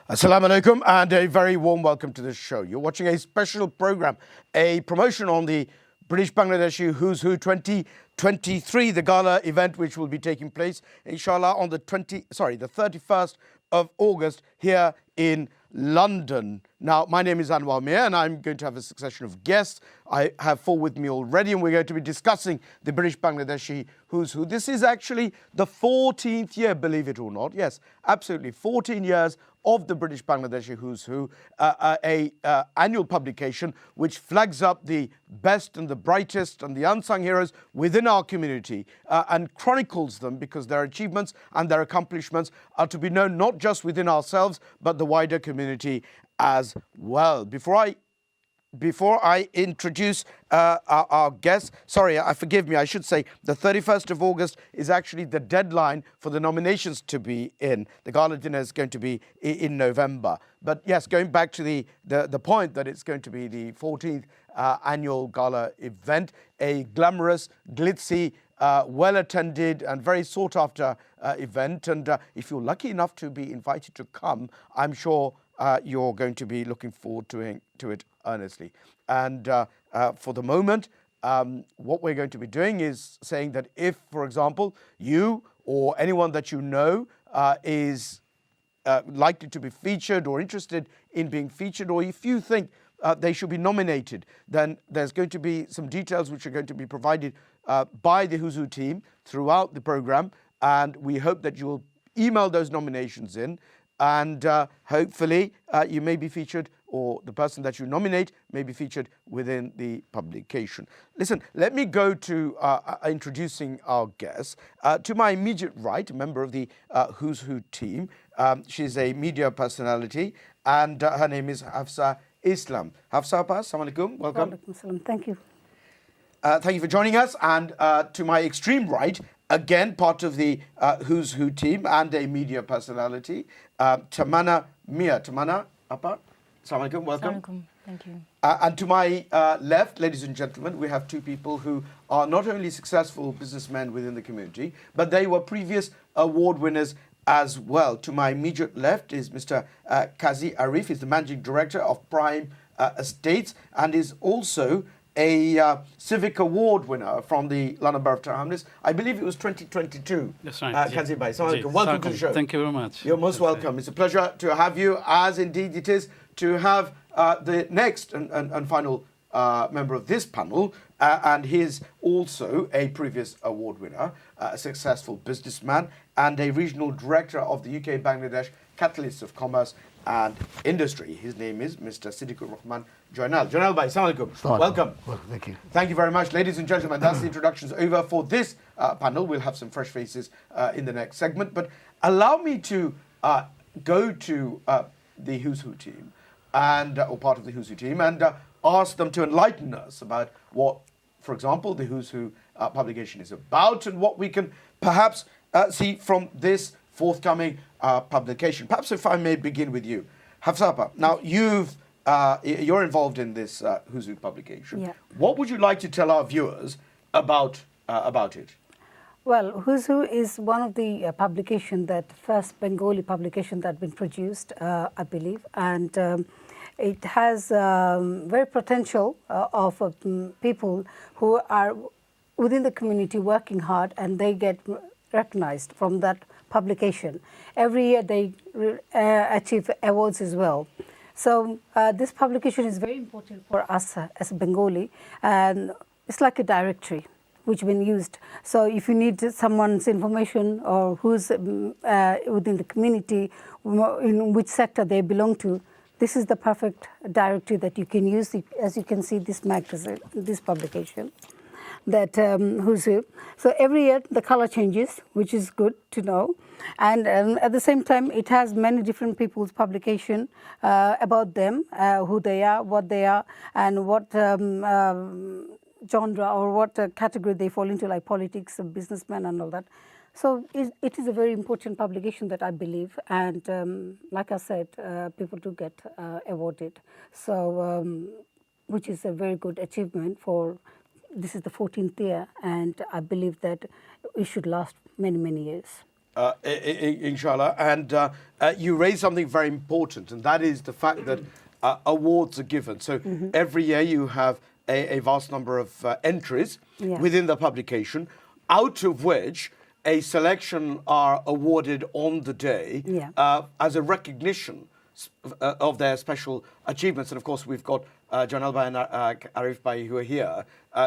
Assalamu alaikum and a very warm welcome to the show. You're watching a special program, a promotion on the British Bangladeshi Who's Who 2023, the gala event which will be taking place, inshallah, on the 31st of August here in London. Now, my name is Anwar Mir and I'm going to have a succession of guests. I have four with me already and we're going to be discussing the British Bangladeshi Who's Who. This is actually the 14th year, believe it or not. Yes, absolutely, 14 years of the British Bangladeshi Who's Who, annual publication which flags up the best and the brightest and the unsung heroes within our community and chronicles them because their achievements and their accomplishments are to be known not just within ourselves but the wider community as well. Before I introduce our guests, forgive me, I should say the 31st of August is actually the deadline for the nominations to be in. The gala dinner is going to be in November. But yes, going back to the point that it's going to be the 14th annual gala event, a glamorous, glitzy, well-attended and very sought-after event. And if you're lucky enough to be invited to come, I'm sure you're going to be looking forward to it earnestly. And for the moment, what we're going to be doing is saying that if, for example, you or anyone that you know is likely to be featured or interested in being featured, or if you think they should be nominated, then there's going to be some details which are going to be provided by the Who's Who team throughout the program. And we hope that you will email those nominations in. And hopefully you may be featured, or the person that you nominate may be featured within the publication. Listen, let me go to introducing our guests. To my immediate right, a member of the Who's Who team. She's a media personality and her name is Hafsa Islam. Hafsa, assalamu alaikum, welcome. Thank you. Thank you for joining us. And to my extreme right, again, part of the Who's Who team and a media personality, Tamana Mia. Tamana, Apa, assalamu alaikum, welcome. Assalamualaikum. Thank you. And to my left, ladies and gentlemen, we have two people who are not only successful businessmen within the community, but they were previous award winners as well. To my immediate left is Mr. Kazi Arif. He's the Managing Director of Prime Estates and is also a Civic Award winner from the London Borough of Tower Hamlets. I believe it was 2022. That's right. Kazi Bhai, assalamu alaikum. Welcome to the show. Thank you very much. You're most welcome. It's a pleasure to have you, as indeed it is to have the next and final member of this panel, and he's also a previous award winner, a successful businessman and a regional director of the UK Bangladesh Catalysts of Commerce and Industry. His name is Mr. Siddiqur Rahman Joinal. Joinal Bhai, assalamu alaikum. Welcome. Well, thank you. Thank you very much. Ladies and gentlemen, that's the introductions over for this panel. We'll have some fresh faces in the next segment. But allow me to go to the Who's Who team, or part of the Who's Who team, and ask them to enlighten us about what, for example, the Who's Who publication is about and what we can perhaps see from this forthcoming publication. Perhaps if I may begin with you, Hafsa. Now, you're involved in this Who's Who publication. Yeah. What would you like to tell our viewers about it? Well, Who's Who is one of the first Bengali publication that been produced, I believe, and it has very potential of people who are within the community working hard, and they get recognized from that publication. Every year they achieve awards as well. So this publication is very important for us as a Bengali, and it's like a directory which been used. So if you need someone's information or who's within the community, in which sector they belong to, this is the perfect directory that you can use. As you can see, this magazine, this publication, that Who's Who. So every year the color changes, which is good to know. And at the same time, it has many different people's publication about them, who they are, what they are, and what genre or what category they fall into, like politics, businessmen and all that. So it is a very important publication that I believe, and like I said, people do get awarded. So, which is a very good achievement for, this is the 14th year, and I believe that it should last many, many years. Inshallah. And you raised something very important, and that is the fact that awards are given. So every year you have a vast number of entries within the publication, out of which a selection are awarded on the day as a recognition of their special achievements. And of course, we've got Janal Bhai and Arif Bhai who are here,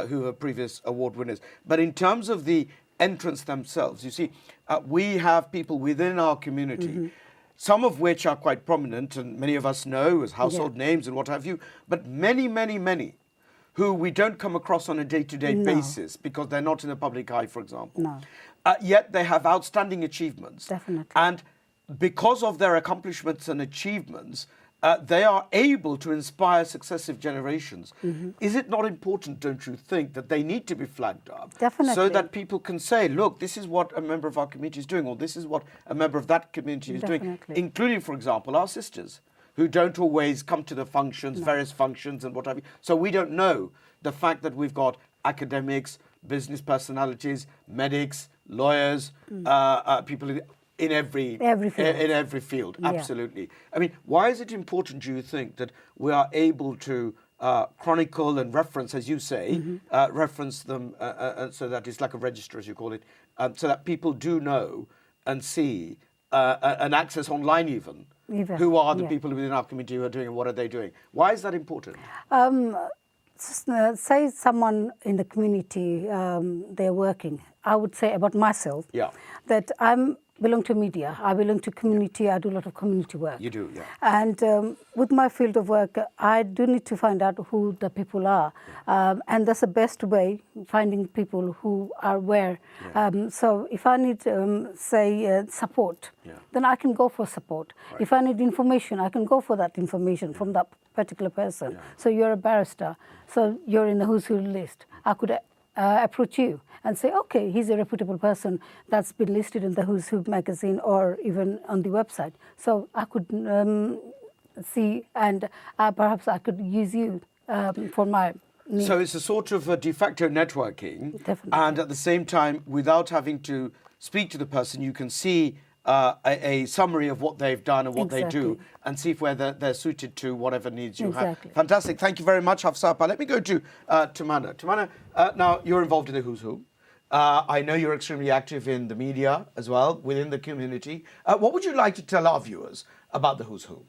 who are previous award winners. But in terms of the entrants themselves, you see, we have people within our community, some of which are quite prominent and many of us know as household names and what have you, but many, many, many who we don't come across on a day-to-day basis because they're not in the public eye, for example. No. Yet they have outstanding achievements. Definitely. And because of their accomplishments and achievements, they are able to inspire successive generations. Is it not important, don't you think, that they need to be flagged up? Definitely. So that people can say, look, this is what a member of our community is doing, or this is what a member of that community is doing, including, for example, our sisters, who don't always come to the functions, various functions and what have you. So we don't know the fact that we've got academics, business personalities, medics, lawyers, people in every field. Absolutely. I mean, why is it important, do you think, that we are able to chronicle and reference, as you say, reference them so that it's like a register, as you call it, so that people do know and see and access online even who are the people within our community who are doing and what are they doing? Why is that important? Say someone in the community, they're working. I would say about myself that I belong to media, I belong to community, I do a lot of community work. You do, yeah. And with my field of work, I do need to find out who the people are. And that's the best way, finding people who are where. So if I need, say, support, then I can go for support. If I need information, I can go for that information from that particular person. So you're a barrister, so you're in the who's who list. I could approach you and say, okay, he's a reputable person that's been listed in the Who's Who magazine or even on the website. So I could see, and perhaps I could use you for my needs. So it's a sort of a de facto networking. Definitely. And at the same time, without having to speak to the person, you can see a summary of what they've done and what they do, and see if whether they're suited to whatever needs you have. Fantastic. Thank you very much, Hafsa. Let me go to Tumana. Tumana, now you're involved in the Who's Who. I know you're extremely active in the media as well, within the community. What would you like to tell our viewers about the Who's Who?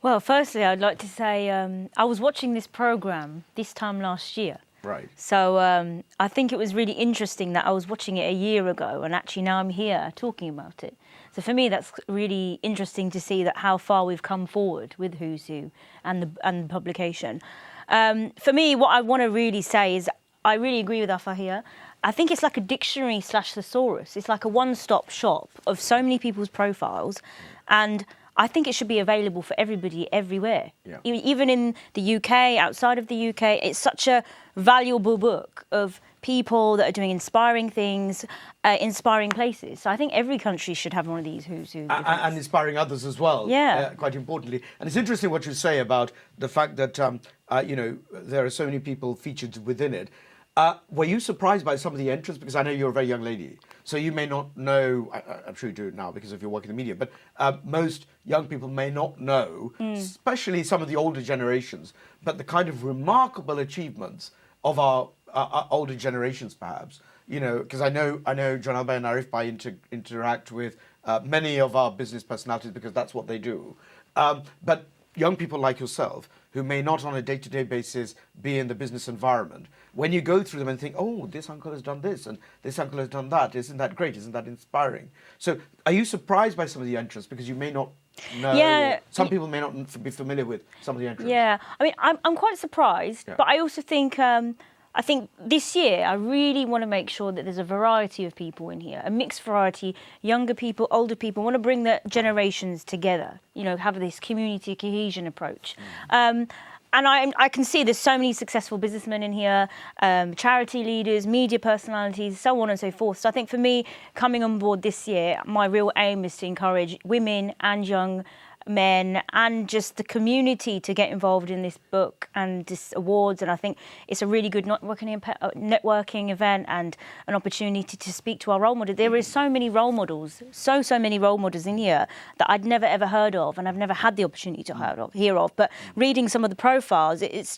Well, firstly, I'd like to say I was watching this programme this time last year. Right. So I think it was really interesting that I was watching it a year ago and actually now I'm here talking about it. So for me, that's really interesting to see that how far we've come forward with Who's Who and the publication. For me, what I want to really say is I really agree with Afa here. I think it's like a dictionary / thesaurus. It's like a one-stop shop of so many people's profiles, and I think it should be available for everybody everywhere. Even in the UK, outside of the UK, it's such a valuable book of people that are doing inspiring things, inspiring places. So I think every country should have one of these Who's Who. And inspiring others as well, quite importantly. And it's interesting what you say about the fact that, you know, there are so many people featured within it. Were you surprised by some of the entrants? Because I know you're a very young lady, so you may not know, I'm sure you do now because of your work in the media, but most young people may not know, especially some of the older generations, but the kind of remarkable achievements of our older generations, perhaps. You know, because I know Janal Bhai and Arif Bhai interact with many of our business personalities because that's what they do. But young people like yourself, who may not on a day-to-day basis be in the business environment, when you go through them and think, oh, this uncle has done this and this uncle has done that, isn't that great, isn't that inspiring? So are you surprised by some of the entrants because you may not know, some people may not be familiar with some of the entrants? Yeah, I mean, I'm quite surprised, but I also think, I think this year I really want to make sure that there's a variety of people in here, a mixed variety, younger people, older people. I want to bring the generations together, you know, have this community cohesion approach. And I can see there's so many successful businessmen in here, charity leaders, media personalities, so on and so forth. So I think for me, coming on board this year, my real aim is to encourage women and young men and just the community to get involved in this book and this awards. And I think it's a really good networking event and an opportunity to speak to our role models. There is so many role models, so many role models in here that I'd never ever heard of, and I've never had the opportunity to hear of. But reading some of the profiles, it's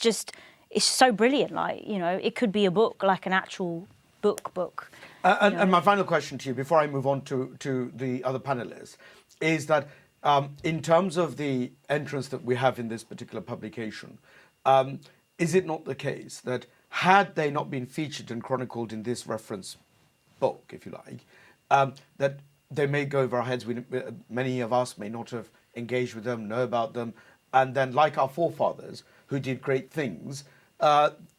so brilliant. Like, you know, it could be a book, like an actual book. And my final question to you, before I move on to the other panelists, is that in terms of the entrance that we have in this particular publication, is it not the case that had they not been featured and chronicled in this reference book, if you like, that they may go over our heads? Many of us may not have engaged with them, know about them, and then, like our forefathers who did great things,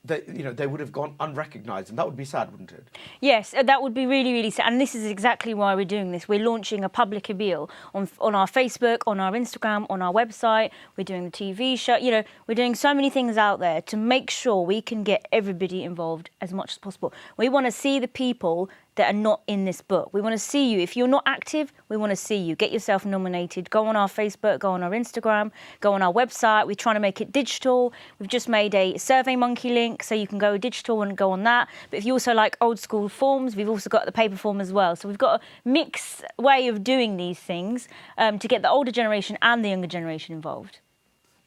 they would have gone unrecognised, and that would be sad, wouldn't it? Yes, that would be really, really sad. And this is exactly why we're doing this. We're launching a public appeal on our Facebook, on our Instagram, on our website. We're doing the TV show. You know, we're doing so many things out there to make sure we can get everybody involved as much as possible. We want to see the people that are not in this book. We want to see you. If you're not active, we want to see you. Get yourself nominated. Go on our Facebook, go on our Instagram, go on our website. We're trying to make it digital. We've just made a SurveyMonkey link so you can go digital and go on that. But if you also like old school forms, we've also got the paper form as well. So we've got a mixed way of doing these things to get the older generation and the younger generation involved.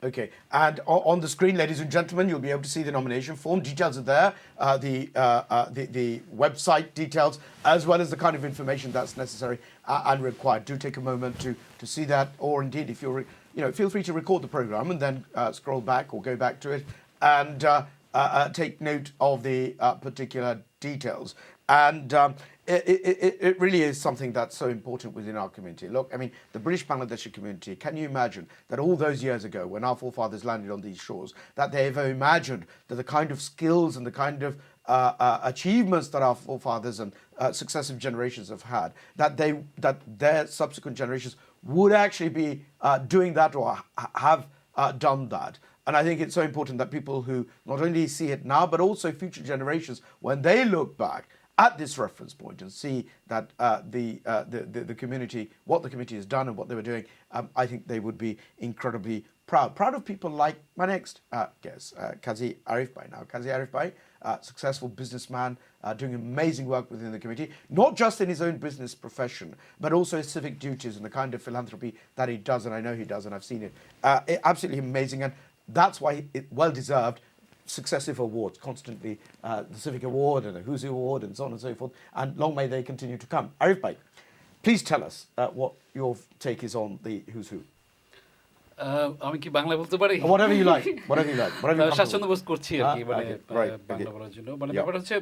Okay, and on the screen, ladies and gentlemen, you'll be able to see the nomination form. Details are there, the website details, as well as the kind of information that's necessary and required. Do take a moment to see that, or indeed, if you're, feel free to record the program and then scroll back or go back to it and take note of the particular details. And it really is something that's so important within our community. Look, I mean, the British Bangladeshi community, can you imagine that all those years ago when our forefathers landed on these shores, that they ever imagined that the kind of skills and the kind of achievements that our forefathers and successive generations have had, that their subsequent generations would actually be doing that or have done that. And I think it's so important that people who not only see it now, but also future generations, when they look back at this reference point and see that the community, what the community has done and what they were doing, I think they would be incredibly proud. Proud of people like my next guest, Kazi Arif Bhai. Now, Kazi Arif Bhai, successful businessman, doing amazing work within the community, not just in his own business profession, but also his civic duties and the kind of philanthropy that he does, and I know he does, and I've seen it. Absolutely amazing, and that's why it well-deserved successive awards, constantly the Civic Award and the Who's Who Award and so on and so forth, and long may they continue to come. Arif Bhai, please tell us what your take is on the Who's Who. আমি কি বাংলা বলতে পারি? Whatever you like. স্বাচ্ছন্দ্য বোধ করছি আর কি, মানে বাংলা বলার জন্য। মানে ব্যাপারটা হচ্ছে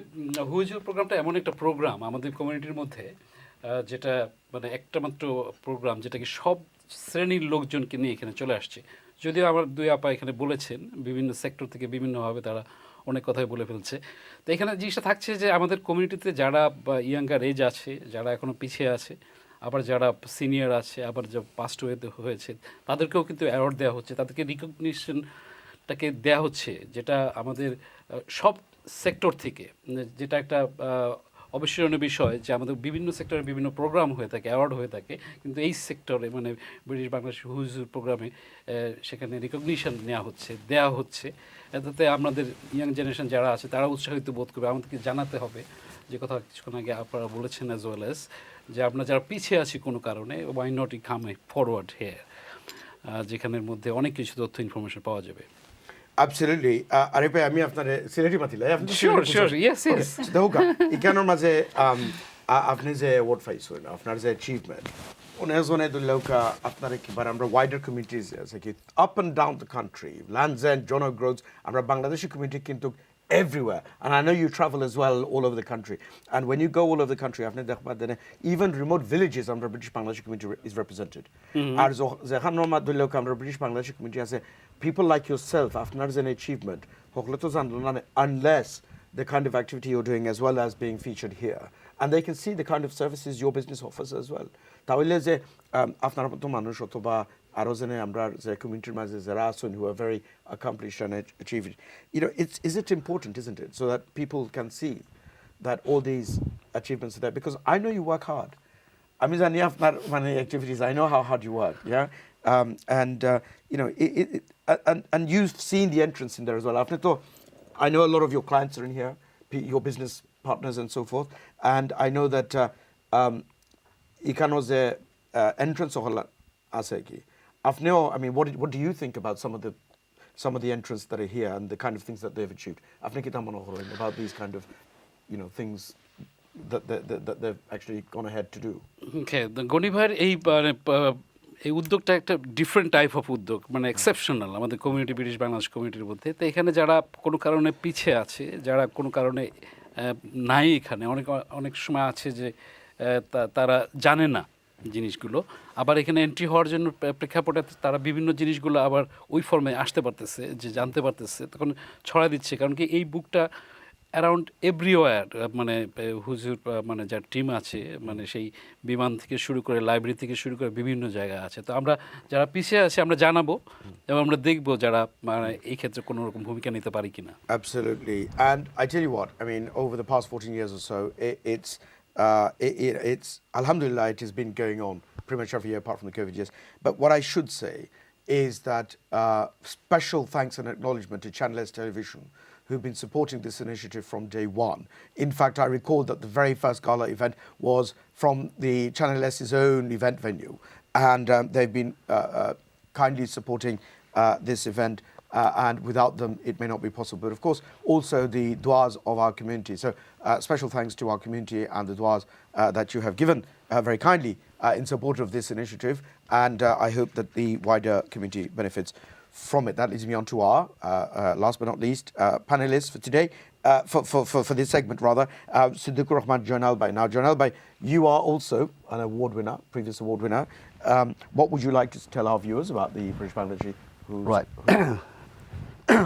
হুইজ হু প্রোগ্রামটা এমন একটা প্রোগ্রাম আমাদের কমিউনিটির মধ্যে, যেটা মানে একটা মাত্র প্রোগ্রাম যেটা কি সব শ্রেণীর লোকজনকে নিয়ে এখানে চলে আসছে। যদিও আমার দুই আপা এখানে বলেছেন বিভিন্ন সেক্টর থেকে বিভিন্নভাবে তারা অনেক কথাই বলে ফেলছে। তো এখানে জিনিসটা থাকছে যে আমাদের কমিউনিটিতে যারা ইয়াঙ্গার এজ আছে, যারা এখনও পিছিয়ে আছে, আবার যারা সিনিয়র আছে, আবার যা পাস্ট হয়েছে, তাদেরকেও কিন্তু অ্যাওয়ার্ড দেওয়া হচ্ছে, তাদেরকে রিকগনিশনটাকে দেওয়া হচ্ছে, যেটা আমাদের সব সেক্টর থেকে, যেটা একটা অবিস্মরণীয় বিষয় যে আমাদের বিভিন্ন সেক্টরে বিভিন্ন প্রোগ্রাম হয়ে থাকে, অ্যাওয়ার্ড হয়ে থাকে, কিন্তু এই সেক্টরে মানে ব্রিটিশ বাংলাদেশ হুইজ হু প্রোগ্রামে সেখানে রিকগনিশন দেওয়া হচ্ছে। এটাতে আমাদের ইয়াং জেনারেশন যারা আছে তারা উৎসাহিত বোধ করবে। আমাদেরকে জানাতে হবে, যে কথা কিছুক্ষণ আগে আপনারা বলেছেন অ্যাজ ওয়েল অ্যাজ, যে আমরা যারা পিছিয়ে আছি কোনো কারণে, why not we come forward here, যেখানের মধ্যে অনেক কিছু তথ্য ইনফরমেশন পাওয়া যাবে। Absolutely. Arif Bhai, আমি আপনার সিলেটি মাতিলে Sure, yes. দেখুন এখানের মাঝে আপনি যে অ্যাওয়ার্ড পাইছেন, আপনার যে অ্যাচিভমেন্ট, অনেকজনে দুর্লৌকা আপনার একেবারে আমরা ওয়াইডার কমিউনিটিজ আছে কি up and down the country, Land's End John o' Groats, আমরা বাংলাদেশি কমিউনিটি কিন্তু everywhere, and I know you travel as well all over the country, and when you go all over the country, even remote villages under British Bangladeshi community is represented. And British Bangladeshi community has people like yourself, after an achievement, unless the kind of activity you're doing as well as being featured here, and they can see the kind of services your business offers as well. Community who are very accomplished and achieved. Is it important, isn't it, so that people can see that all these achievements are there? Because I know you work hard, আমি জানি আপনার মানে activities. I know how hard you work. Yeah, and you know, and you've seen the entrance in there as well. After all, I know a lot of your clients are in here, your business partners and so forth, and I know that এখানে যে entrance হল আছে কি আপনিও I mean what do you think about some of the entrants that are here and the kind of things that they've achieved আপনি কি তা মনে করেন about these kind of you know things that they've actually gone ahead to do? Okay, Gani ভাইয়ের এই উদ্যোগটা একটা different type of উদ্যোগ মানে এক্সেপশনাল আমাদের কমিউনিটি ব্রিটিশ বাংলাদেশ কমিউনিটির মধ্যে তো এখানে যারা কোনো কারণে পিছিয়ে আছে যারা কোনো কারণে নাই এখানে অনেক সময় আছে যে তারা জানে না জিনিসগুলো আবার এখানে এন্ট্রি হওয়ার জন্য প্রেক্ষাপটে তারা বিভিন্ন জিনিসগুলো আবার ওই ফর্মে আসতে পারতেছে যে জানতে পারতেছে তখন ছড়া দিচ্ছে কারণ কি এই বুকটা অ্যারাউন্ড এভরিওয়্যার মানে হুজুর মানে যার টিম আছে মানে সেই বিমান থেকে শুরু করে লাইব্রেরি থেকে শুরু করে বিভিন্ন জায়গায় আছে তো আমরা যারা পিছিয়ে আছি আমরা জানাবো এবং আমরা দেখবো যারা মানে এই ক্ষেত্রে কোনো রকম ভূমিকা নিতে পারি কিনা Absolutely. And I tell you what, I mean, over the past 14 years or so, it's alhamdulillah, it has been going on pretty much every year apart from the COVID years. But what I should say is that special thanks and acknowledgement to Channel S Television, who've been supporting this initiative from day one. In fact, I recall that the very first gala event was from the Channel S's own event venue, and they've been kindly supporting this event, and without them, it may not be possible. But of course, also the duas of our community. So special thanks to our community and the duas that you have given very kindly in support of this initiative, and I hope that the wider community benefits from it. That leads me on to our last but not least panelists for today, for this segment rather, Siddiqur Rahman Jonal Bhai. Now Jonal Bhai, you are also an award winner, previous award winner. What would you like to tell our viewers about the British Bangladeshi? Right.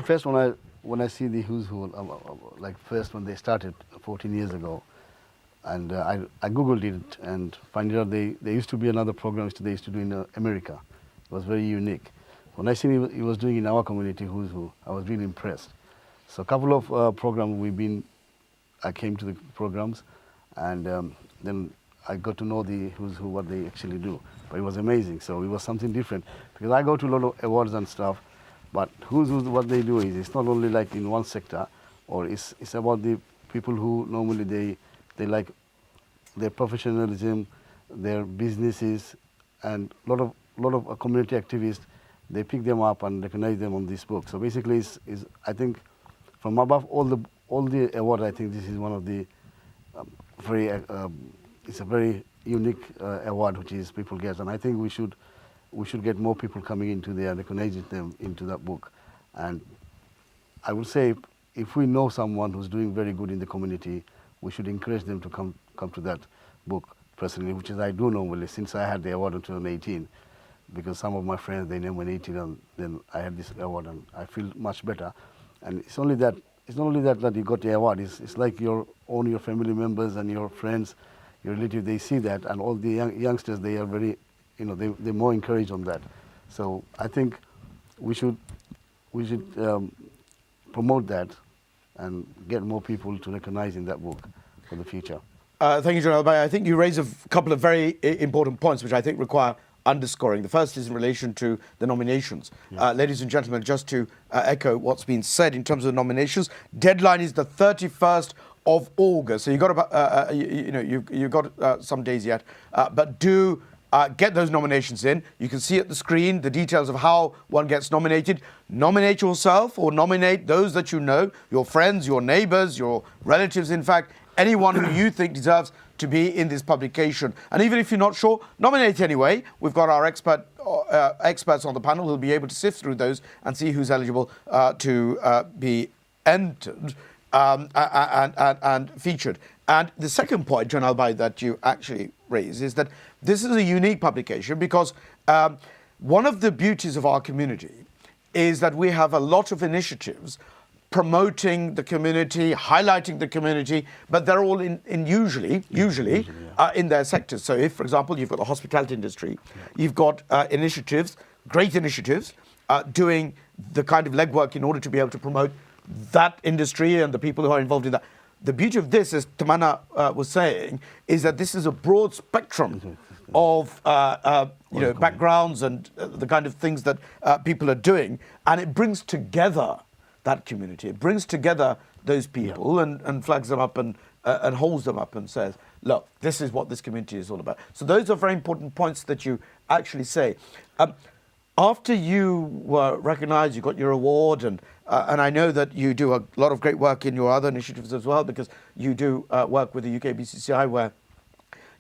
First, when I see the who's who, like first when they started 14 years ago, and I googled it and find out there used to be another program they used to do in America. It was very unique. When I seen he was doing in our community, who's who, I was really impressed. So a couple of programs I came to the programs, and then I got to know the who's who, what they actually do. But it was amazing. So it was something different because I go to a lot of awards and stuff. But who's who, what they do is it's not only like in one sector, or it's about the people who normally they like their professionalism, their businesses, and a lot of community activists. They pick them up and recognize them on this book. So basically, is I think from above all the award, I think this is one of the it's a very unique award which is people get, and I think we should get more people coming into there, recognizing them into that book. And I would say if we know someone who's doing very good in the community, we should encourage them to come to that book personally, which is I do normally since I had the award in 2018. Because some of my friends, they nominated and then I had this award and I feel much better. And it's not only that you got the award, it's like your family members and your friends, your relatives, they see that, and all the youngsters, they are very, you know, they're more encouraged on that. So I think we should promote that and get more people to recognize in that book for the future. Thank you, Jonal Bhai. I think you raise a couple of very important points which I think require underscoring. The first is in relation to the nominations. Ladies and gentlemen, just to echo what's been said in terms of the nominations, deadline is the 31st of August. So you've got some days yet, but do get those nominations in. You can see at the screen the details of how one gets nominated. Nominate yourself or nominate those that you know, your friends, your neighbors, your relatives, in fact, anyone who you think deserves to be in this publication. And even if you're not sure, nominate anyway. We've got our experts on the panel who'll be able to sift through those and see who's eligible to be entered and featured. And the second point, Jonal Bhai, that you actually raised is that this is a unique publication because one of the beauties of our community is that we have a lot of initiatives promoting the community, highlighting the community, but they're all in usually in their sectors. So if, for example, you've got the hospitality industry, you've got initiatives, great initiatives, doing the kind of legwork in order to be able to promote that industry and the people who are involved in that. the beauty of this, as Tamanna was saying, is that this is a broad spectrum of backgrounds and the kind of things that people are doing, and it brings together that community. It brings together those people and flags them up and holds them up and says, look, this is what this community is all about. So those are very important points that you actually say. After you were recognised, you got your award, and I know that you do a lot of great work in your other initiatives as well, because you do work with the UK BCCI, where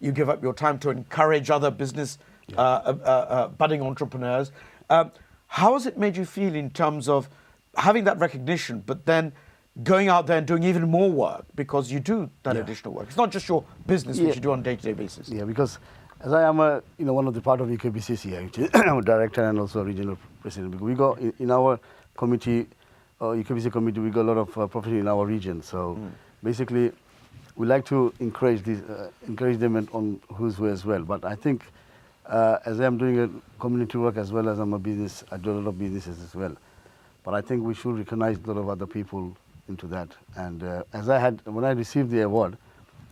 you give up your time to encourage other business budding entrepreneurs. How has it made you feel in terms of having that recognition, but then going out there and doing even more work, because you do that additional work? It's not just your business which you do on a day-to-day basis. Yeah, because as I am one of the part of UKBCCI, which is I'm a director and also a regional president. Because we got in our committee, UKBCCI committee, we got a lot of professionals in our region. So basically, we like to encourage them on who's who as well. But I think as I'm doing a community work as well as I'm a business, I do a lot of businesses as well. But I think we should recognize a lot of other people into that. And when I received the award,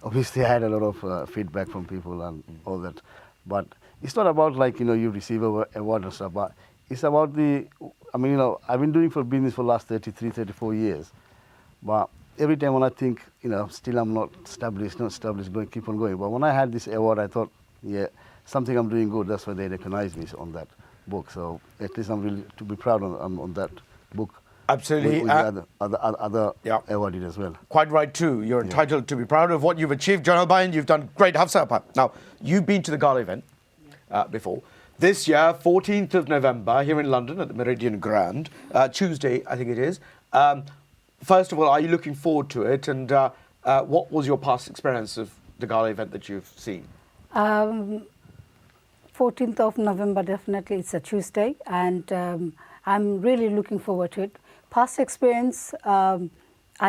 obviously I had a lot of feedback from people and all that. But it's not about you receive an award and stuff, but it's about I've been doing for business for the last 33, 34 years. But every time when I think, still I'm not established, keep on going. But when I had this award, I thought, something I'm doing good. That's why they recognize me on that book. So at least I'm really to be proud on that book. Absolutely. With other awarded as well. Quite right too. You're entitled to be proud of what you've achieved, John Albayan. You've done great. Now, you've been to the gala event before. This year, 14th of November, here in London at the Meridian Grand, Tuesday, I think it is. First of all, are you looking forward to it? And what was your past experience of the gala event that you've seen? 14th of November, definitely. It's a Tuesday, and I'm really looking forward to it. Past experience, I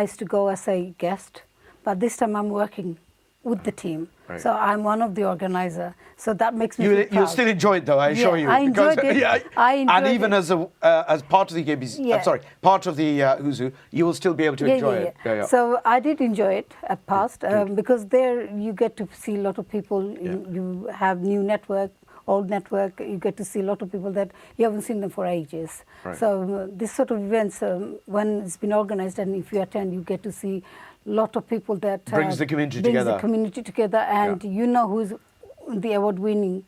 used to go as a guest, but this time I'm working with the team. Right. So I'm one of the organizers. So that makes me feel proud. You'll still enjoy it, though, I assure you. I enjoyed it. I enjoyed and even as part of the KBC, part of the Who's Who, you will still be able to enjoy it. Yeah. So I did enjoy it at past because there you get to see a lot of people. You have new network. Old network, you get to see a lot of people that you haven't seen them for ages. Right. So this sort of events, when it's been organized and if you attend, you get to see a lot of people that brings the community together, and you know who's the award-winning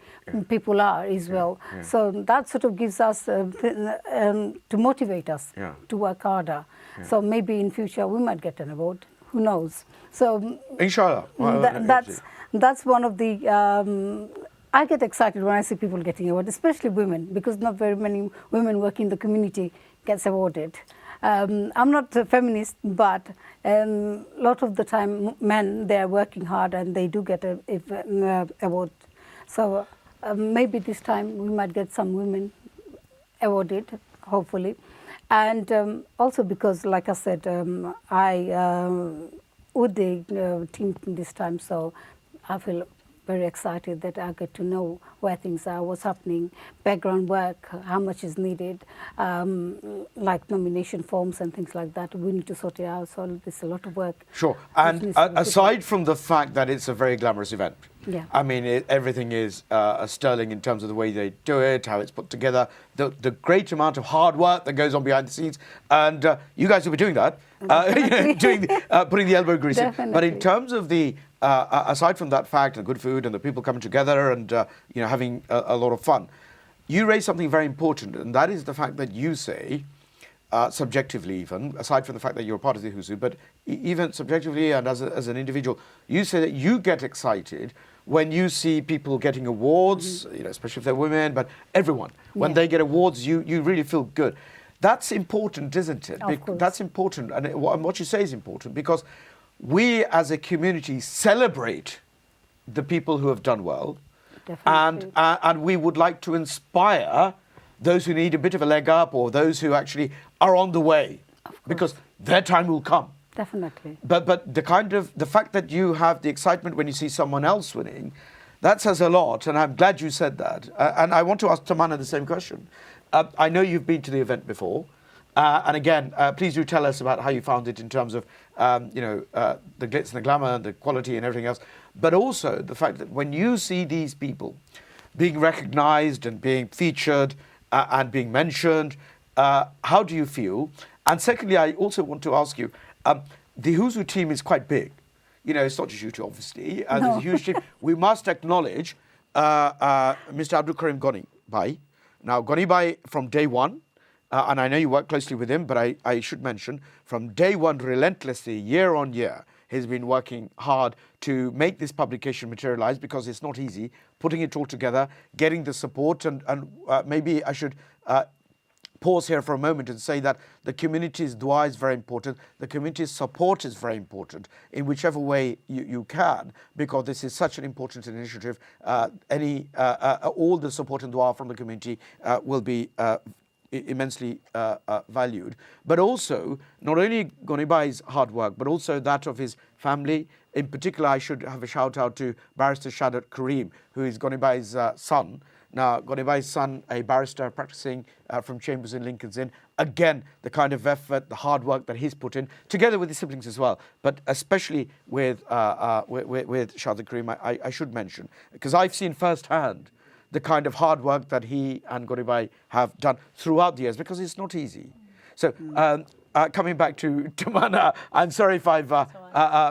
people are as well. Yeah. So that sort of gives us to motivate us to work harder. Yeah. So maybe in future we might get an award. Who knows? So inshallah, that's one of the. I get excited when I see people getting awards, especially women, because not very many women working in the community gets awarded. I'm not a feminist, but a lot of the time men, they're working hard and they do get an award. So maybe this time we might get some women awarded, hopefully. And also because, like I said, I with the team this time, so I feel very excited that I get to know where things are, what's happening, background work, how much is needed, like nomination forms and things like that. We need to sort it out. So there's a lot of work. Sure. And aside from the fact that it's a very glamorous event, I mean, everything is sterling in terms of the way they do it, how it's put together, the great amount of hard work that goes on behind the scenes. And you guys will be doing that, putting the elbow grease in. But in terms of the aside from that fact, the good food and the people coming together and having a lot of fun, you raise something very important, and that is the fact that you say, subjectively even, aside from the fact that you're part of the Who's Who, but even subjectively and as an individual, you say that you get excited when you see people getting awards, especially if they're women, but everyone, when they get awards, you really feel good. That's important, isn't it? Of course. That's important, and what you say is important, because we as a community celebrate the people who have done well. Definitely. And we would like to inspire those who need a bit of a leg up or those who actually are on the way, because their time will come. Definitely. But the fact that you have the excitement when you see someone else winning, that says a lot, and I'm glad you said that. And I want to ask Tamanna the same question. I know you've been to the event before. And again, please do tell us about how you found it in terms of, the glitz and the glamour, the quality and everything else. But also the fact that when you see these people being recognized and being featured and being mentioned, how do you feel? And secondly, I also want to ask you, the Who's Who team is quite big. You know, it's not just you two, obviously. There's a huge team. We must acknowledge Mr. Abdul Karim Goni Bhai. Now, Goni Bhai, from day one, and I know you work closely with him, but I should mention, from day one, relentlessly, year on year, he's been working hard to make this publication materialize, because it's not easy, putting it all together, getting the support, and maybe I should pause here for a moment and say that the community's dua is very important, the community's support is very important in whichever way you can, because this is such an important initiative. All the support and dua from the community will be immensely valued. But also, not only Goni Bhai's hard work, but also that of his family. In particular, I should have a shout out to Barrister Shadat Kareem, who is Goni Bhai's son. Now, Goni Bhai's son, a barrister practicing from Chambers in Lincoln's Inn. Again, the kind of effort, the hard work that he's put in, together with his siblings as well, but especially with Shadat Kareem, I should mention, because I've seen firsthand the kind of hard work that he and Goni Bhai have done throughout the years, because it's not easy. So, coming back to Mana, I'm sorry if I've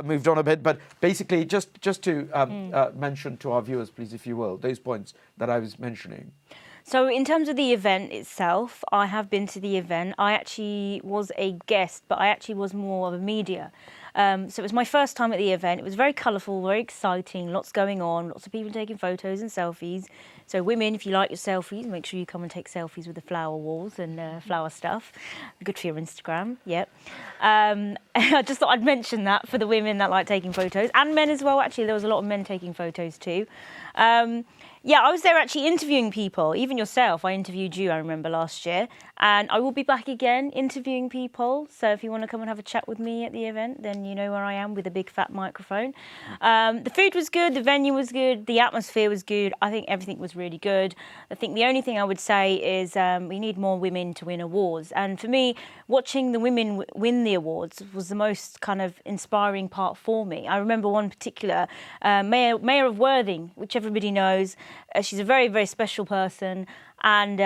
moved on a bit, but basically just to mention to our viewers, please, if you will, those points that I was mentioning. So in terms of the event itself, I have been to the event. I actually was a guest, but I actually was more of a media. So it was my first time at the event. It was very colourful, very exciting, lots going on, lots of people taking photos and selfies. So women, if you like your selfies, make sure you come and take selfies with the flower walls and flower stuff. Good for your Instagram, yep. I just thought I'd mention that for the women that like taking photos, and men as well. Actually, there was a lot of men taking photos too. Yeah, I was there actually interviewing people, even yourself. I interviewed you, I remember, last year. And I will be back again interviewing people. So if you want to come and have a chat with me at the event, then you know where I am with a big fat microphone. The food was good, the venue was good, the atmosphere was good. I think everything was really good. I think the only thing I would say is we need more women to win awards. And for me, watching the women win the awards was the most kind of inspiring part for me. I remember one particular, Mayor of Worthing, which everybody knows. She's a very, very special person. And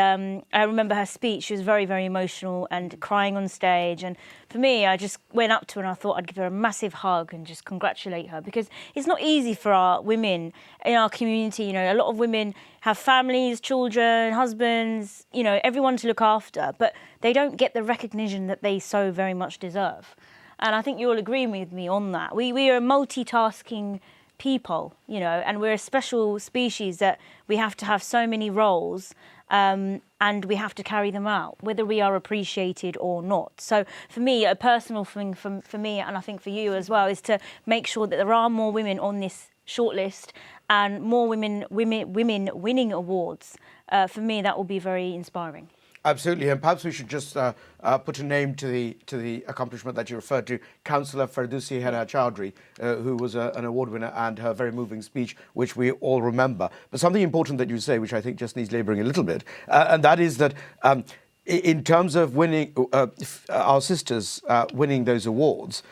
I remember her speech. She was very, very emotional and crying on stage. And for me, I just went up to her and I thought I'd give her a massive hug and just congratulate her, because it's not easy for our women in our community. You know, a lot of women have families, children, husbands, you know, everyone to look after, but they don't get the recognition that they so very much deserve. And I think you'll agree with me on that. We are multitasking people, you know, and we're a special species that we have to have so many roles, and we have to carry them out, whether we are appreciated or not. So for me, a personal thing for me, and I think for you as well, is to make sure that there are more women on this shortlist and more women winning awards. For me, that will be very inspiring. Absolutely, and perhaps we should just put a name to the accomplishment that you referred to, Councillor Ferdowsi Hena Chowdhury, who was an award winner, and her very moving speech, which we all remember. But something important that you say, which I think just needs labouring a little bit, and that is that in terms of winning, our sisters winning those awards,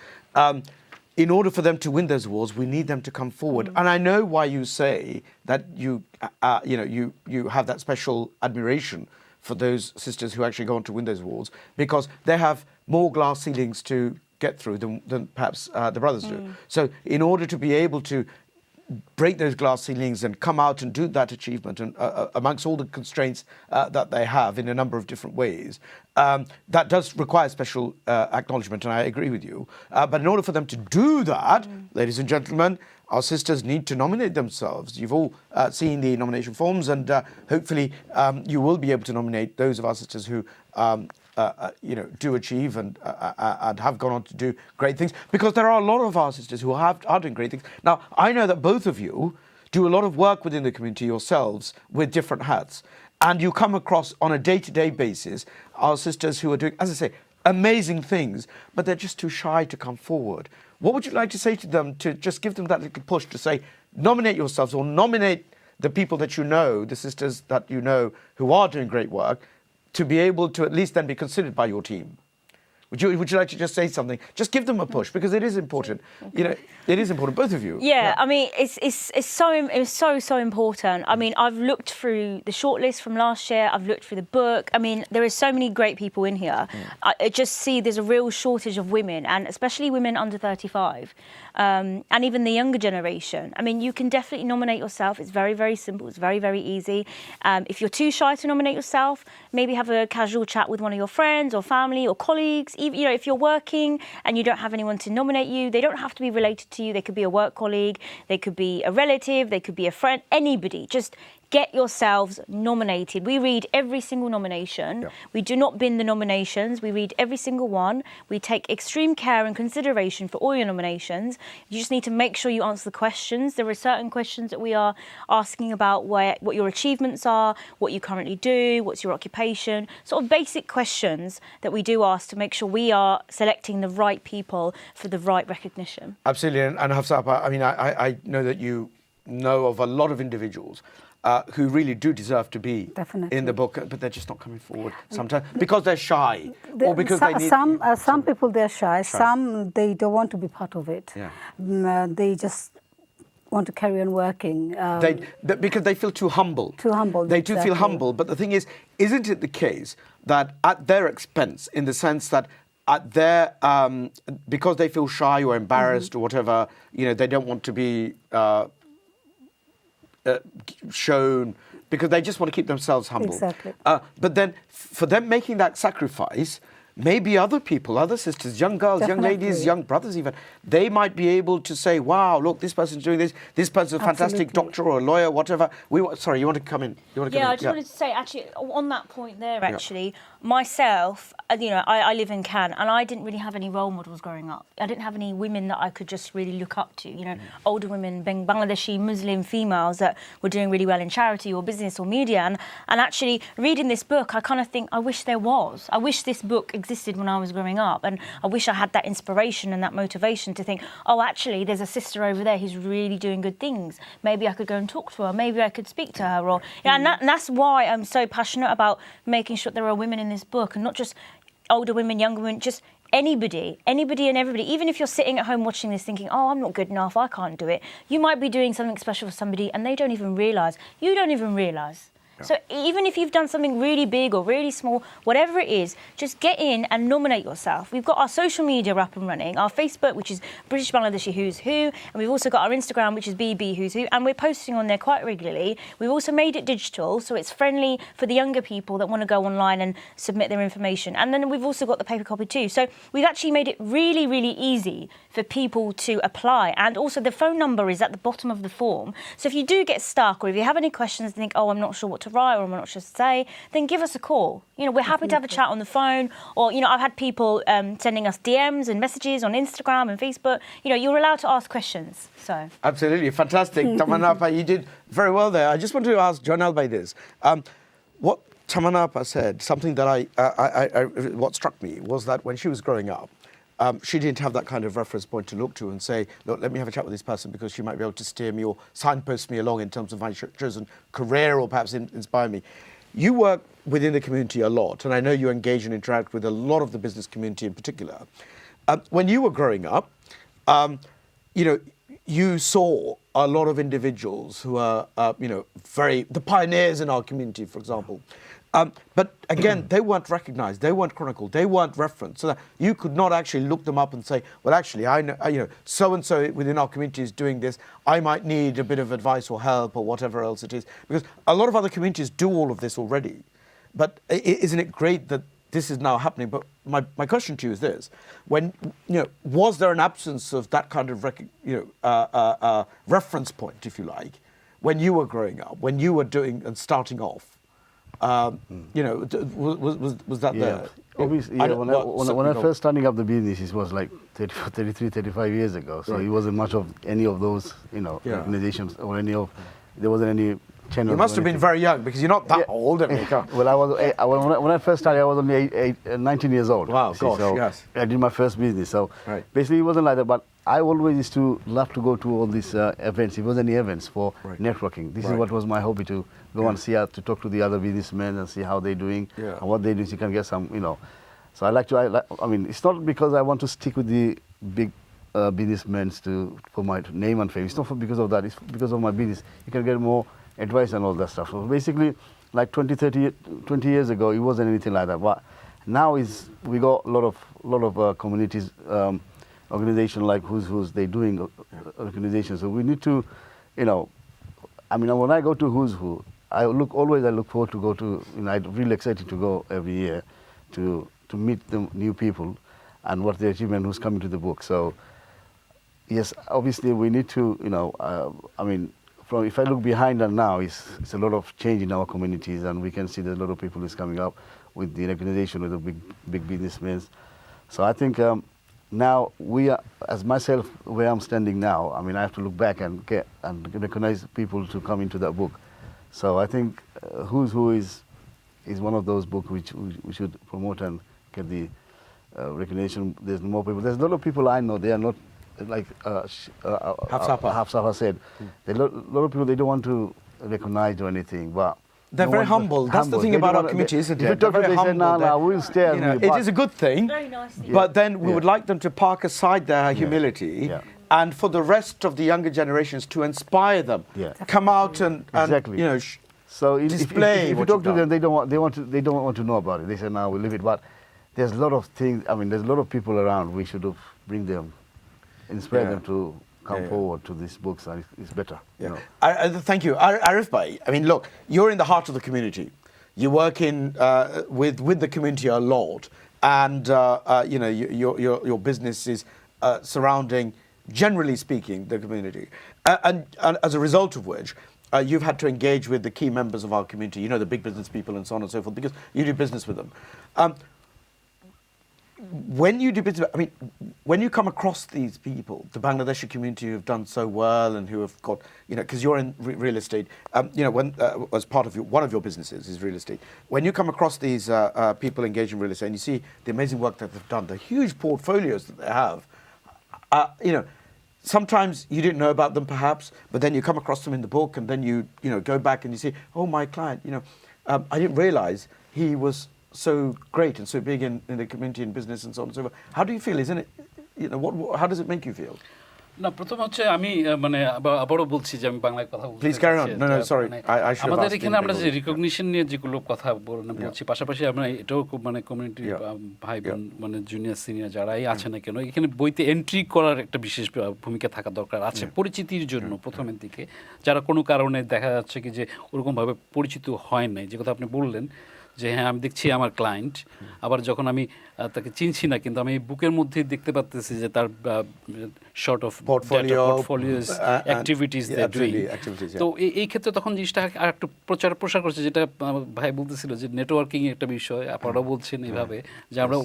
in order for them to win those awards, we need them to come forward. And I know why you say that you have that special admiration for those sisters who actually go on to win those awards, because they have more glass ceilings to get through than perhaps the brothers do. So in order to be able to break those glass ceilings and come out and do that achievement, and amongst all the constraints that they have in a number of different ways, that does require special acknowledgement, and I agree with you. But in order for them to do that, ladies and gentlemen, our sisters need to nominate themselves. You've all seen the nomination forms, and hopefully you will be able to nominate those of our sisters who do achieve and have gone on to do great things, because there are a lot of our sisters who are doing great things. Now, I know that both of you do a lot of work within the community yourselves with different hats, and you come across on a day-to-day basis our sisters who are doing, as I say, amazing things, but they're just too shy to come forward. What would you like to say to them, to just give them that little push to say, nominate yourselves, or nominate the people that you know, the sisters that you know who are doing great work, to be able to at least then be considered by your team? Would you like to just say something? Just give them a push, because it is important. You know, it is important, both of you. Yeah, I mean, it's so important. I mean, I've looked through the shortlist from last year. I've looked through the book. I mean, there are so many great people in here. I just see there's a real shortage of women, and especially women under 35, and even the younger generation. I mean, you can definitely nominate yourself. It's very, very simple. It's very, very easy. If you're too shy to nominate yourself, maybe have a casual chat with one of your friends or family or colleagues. Even, you know, if you're working and you don't have anyone to nominate you, they don't have to be related to you. They could be a work colleague, they could be a relative, they could be a friend, anybody. Just get yourselves nominated. We read every single nomination. Yeah. We do not bin the nominations. We read every single one. We take extreme care and consideration for all your nominations. You just need to make sure you answer the questions. There are certain questions that we are asking about what your achievements are, what you currently do, what's your occupation, sort of basic questions that we do ask to make sure we are selecting the right people for the right recognition. Absolutely. And Hafsa, I mean, I know that you know of a lot of individuals who really do deserve to be in the book, but they're just not coming forward sometimes because they're shy, or because they need... Some people, they're shy. Some, they don't want to be part of it. Yeah. They just want to carry on working. Because they feel too humble. Too humble, They do feel humble, but the thing is, isn't it the case that at their expense, in the sense that at their, because they feel shy or embarrassed or whatever, you know, they don't want to be... shown, because they just want to keep themselves humble. Exactly. But then for them making that sacrifice, maybe other people, other sisters, young girls, young ladies, young brothers even, they might be able to say, wow, look, this person's doing this person's a fantastic doctor or a lawyer, whatever. Sorry, you want to come in? I just wanted to say, actually, on that point there, actually, myself, you know, I live in Cannes, and I didn't really have any role models growing up. I didn't have any women that I could just really look up to, you know, older women, Bangladeshi Muslim females that were doing really well in charity or business or media. And actually, reading this book, I kind of think, I wish there was. I wish this book existed when I was growing up, and I wish I had that inspiration and that motivation to think, oh, actually, there's a sister over there who's really doing good things. Maybe I could go and talk to her. Maybe I could speak to her. Or, you know, and that's why I'm so passionate about making sure there are women in this book, and not just older women, younger women, just anybody and everybody. Even if you're sitting at home watching this thinking, oh, I'm not good enough, I can't do it, you might be doing something special for somebody and they don't even realise. You don't even realise. So even if you've done something really big or really small, whatever it is, just get in and nominate yourself. We've got our social media up and running, our Facebook, which is British Bangladeshi Who's Who, and we've also got our Instagram, which is BB Who's Who, and we're posting on there quite regularly. We've also made it digital, so it's friendly for the younger people that want to go online and submit their information. And then we've also got the paper copy too. So we've actually made it really, really easy for people to apply. And also the phone number is at the bottom of the form. So if you do get stuck, or if you have any questions and think, oh, I'm not sure what to write, or I'm not sure what to say, then give us a call. You know, we're happy to have a chat on the phone, or, you know, I've had people sending us DMs and messages on Instagram and Facebook. You know, you're allowed to ask questions, so. Absolutely, fantastic. Tamanapa, you did very well there. I just wanted to ask Jonal by this. What Tamanapa said, something that what struck me was that when she was growing up, she didn't have that kind of reference point to look to and say, look, let me have a chat with this person because she might be able to steer me or signpost me along in terms of my chosen career, or perhaps inspire me. You work within the community a lot, and I know you engage and interact with a lot of the business community in particular. When you were growing up, you know, you saw a lot of individuals who are, you know, the pioneers in our community, for example. But again, they weren't recognised, they weren't chronicled, they weren't referenced, so that you could not actually look them up and say, well, actually, I know, you know, so and so within our community is doing this. I might need a bit of advice or help or whatever else it is, because a lot of other communities do all of this already. But isn't it great that this is now happening? But my question to you is this: when, you know, was there an absence of that kind of reference point, if you like, when you were growing up, when you were doing and starting off? You know, was that there? Obviously, yeah, when I first starting up the business, it was like 35 years ago. So it wasn't much of any of those, you know, organizations or there wasn't any channel. You must have been very young because you're not that old, America. Well, when I first started, I was only 19 years old. Wow, gosh, so yes. I did my first business. So basically, it wasn't like that. But I always used to love to go to all these events. If there was any events for networking, this is what was my hobby, to go and see, to talk to the other businessmen and see how they're doing and what they do. So you can get some, So I mean, it's not because I want to stick with the big businessmen for my name and fame. It's not because of that. It's because of my business. You can get more advice and all that stuff. So basically, like 20 years ago, it wasn't anything like that. But now we got a lot of communities, organizations like Who's they doing organizations. So we need to, I mean, when I go to Who's Who, I look forward to go to. I'm really excited to go every year to meet the new people and what the achievement who's coming to the book. So yes, obviously we need to, I mean, if I look behind and now, it's a lot of change in our communities, and we can see there's a lot of people who's coming up with the organization, with the big businessmen. So I think now we are, as myself, where I'm standing now, I mean, I have to look back and recognize people to come into that book. So I think Who's Who is one of those books which we should promote and get the recognition. There's more people. There's a lot of people I know. They are not like Hafsafa said. There are a lot of people, they don't want to recognize or anything, but they're very humble. That's the thing about our community, isn't it? If you talk to them, they say, no, we'll stay as we it is a good thing, Very nice. but then we would like them to park aside their humility and for the rest of the younger generations to inspire them. Come out and exactly. So display if you talk to them, they don't want to know about it. They say, no, we'll leave it. But there's a lot of things. I mean, there's a lot of people around. We should bring them, inspire them to come forward to these books, and it's better. Thank you, Arif Bhai. I mean, look, you're in the heart of the community. You work with the community a lot, and your business is surrounding, generally speaking, the community, and as a result of which. You've had to engage with the key members of our community, the big business people and so on and so forth, because you do business with them. When you do business, I mean, when you come across these people, the Bangladeshi community who have done so well and who have got, because you're in real estate, when as part of one of your businesses is real estate. When you come across these people engaged in real estate and you see the amazing work that they've done, the huge portfolios that they have, sometimes you didn't know about them perhaps, but then you come across them in the book, and then you go back and you say, oh, my client, I didn't realize he was so great and so big in the community and business and so on and so forth. How do you feel? Isn't it, how does it make you feel? না প্রথম হচ্ছে আমি মানে আবারও বলছি যে আমি বাংলায় কথা বলতে Please carry on. No, sorry. I should have আমাদের asked এখানে in আমরা যে Bengali. রিকগনিশন নিয়ে যেগুলো কথা বলছি, পাশাপাশি আমরা এটাও খুব মানে কমিউনিটি ভাই বোন মানে জুনিয়র সিনিয়র যারাই আছে না কেন, এখানে বইতে এন্ট্রি করার একটা বিশেষ ভূমিকা থাকা দরকার আছে পরিচিতির জন্য প্রথমের দিকে, যারা কোনো কারণে দেখা যাচ্ছে কি যে ওরকমভাবে পরিচিত হয় নাই, যে কথা আপনি বললেন যে হ্যাঁ আমি দেখছি আমার ক্লায়েন্ট, আবার যখন আমি তাকে চিনছি না কিন্তু আমি বুকের মধ্যে দেখতে পাচ্ছি যে তার sort of portfolios activities they doing. তো এই ক্ষেত্রে তখন জিনিসটা আর একটু প্রসার করছে, যেটা ভাই বলতেছিল যে নেটওয়ার্কিং একটা বিষয়, আপনারাও বলছেন এইভাবে যে আমরা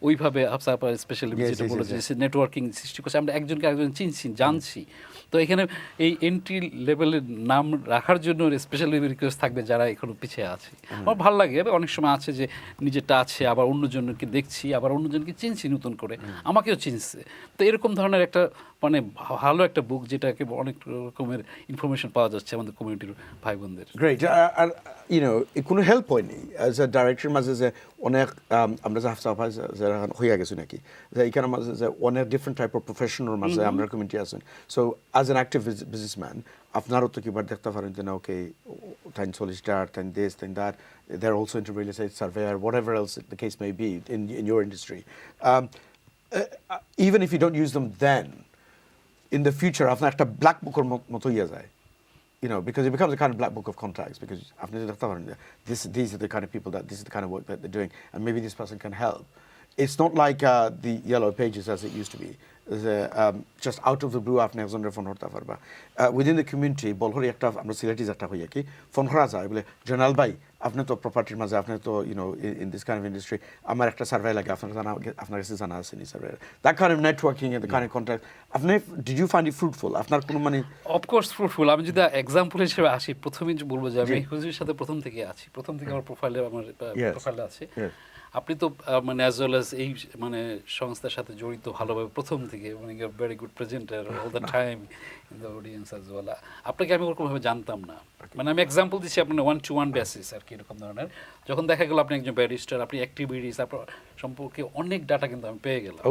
ওইভাবে আফসাপা স্পেশালি যেটা বলেছে নেটওয়ার্কিং সৃষ্টি করছে, আমরা একজনকে একজন চিনছি জানছি। তো এখানে এই এন্ট্রি লেভেলের নাম রাখার জন্য স্পেশালি রিকোয়েস্ট থাকবে যারা এখনো পিছিয়ে আছে। আমার ভালো লাগে, অনেক সময় আছে যে নিজেরটা আছে, আবার অন্যজনকে দেখছি, আবার অন্যজনকে চিনছি নতুন করে, আমাকেও চিনছে। তো এরকম ধরনের একটা মানে ভালো একটা বুক, যেটাকে অনেক রকমের ইনফরমেশন পাওয়া যাচ্ছে আমাদের কমিউনিটির ভাই বোনদের। Great. কোনো হেল্প হয়নি অ্যাজ এ ডাইরেক্টর মাঝে যে অনেক আমরা যে হাফসাফা হইয়া গেছি নাকি, যে এখানে মাঝে যে অনেক ডিফারেন্ট টাইপ অফ প্রফেশনাল মাঝে আমরা কমিউনিটি আছেন। So as an active businessman আপনারও তো কিবার দেখতে পারেন যে না okay time solicitor time this time that, they're also into real estate surveyor, whatever else the case may be in your industry. Even if you don't use them then, in the future আপনার একটা black বুকের মতো হইয়া যায়, because it becomes a kind of black book of contacts, because আপনি দেখতে পারেন these are the kind of people that this is the kind of work that they're doing, and maybe this person can help. It's not like the yellow pages as it used to be. Just out of the blue আপনি একজনের phone করতে পারবা। Within the community বলহরি একটা আমরা সিলেটি একটা হইয়া কি phone করা যায় বলে জনাল ভাই আপনি তো প্রপার্টির মাঝে আপনি তো in this kind of industry আমার একটা সার্ভে লাগে আপনার কাছে জানা আছে নি survey that kind of networking and the kind of contact আপনি did you find it fruitful আপনার কোনো মানে অফ কোর্স ফ্রুটফুল আমি যদি এক্সাম্পল হিসেবে আসি প্রথমেই যে বলবো যে আমি হুজুরের সাথে প্রথম থেকে আছি প্রথম থেকে আমার প্রোফাইলে আছে আপনি তো মানে অ্যাজ ওয়েল অ্যাজ এই মানে সংস্থার সাথে জড়িত ভালোভাবে প্রথম থেকে মানে very good presenter all the time in the audience as well আপনাকে আমি ওরকমভাবে জানতাম না মানে আমি এক্সাম্পল দিচ্ছি আপনার 1-to-1 বেসিস আর কি এরকম ধরনের যখন দেখা গেল আপনি একজন ব্যারিস্টার আপনি অ্যাক্টিভিটিস আপনার সম্পর্কে অনেক ডাটা কিন্তু আমি পেয়ে গেলাম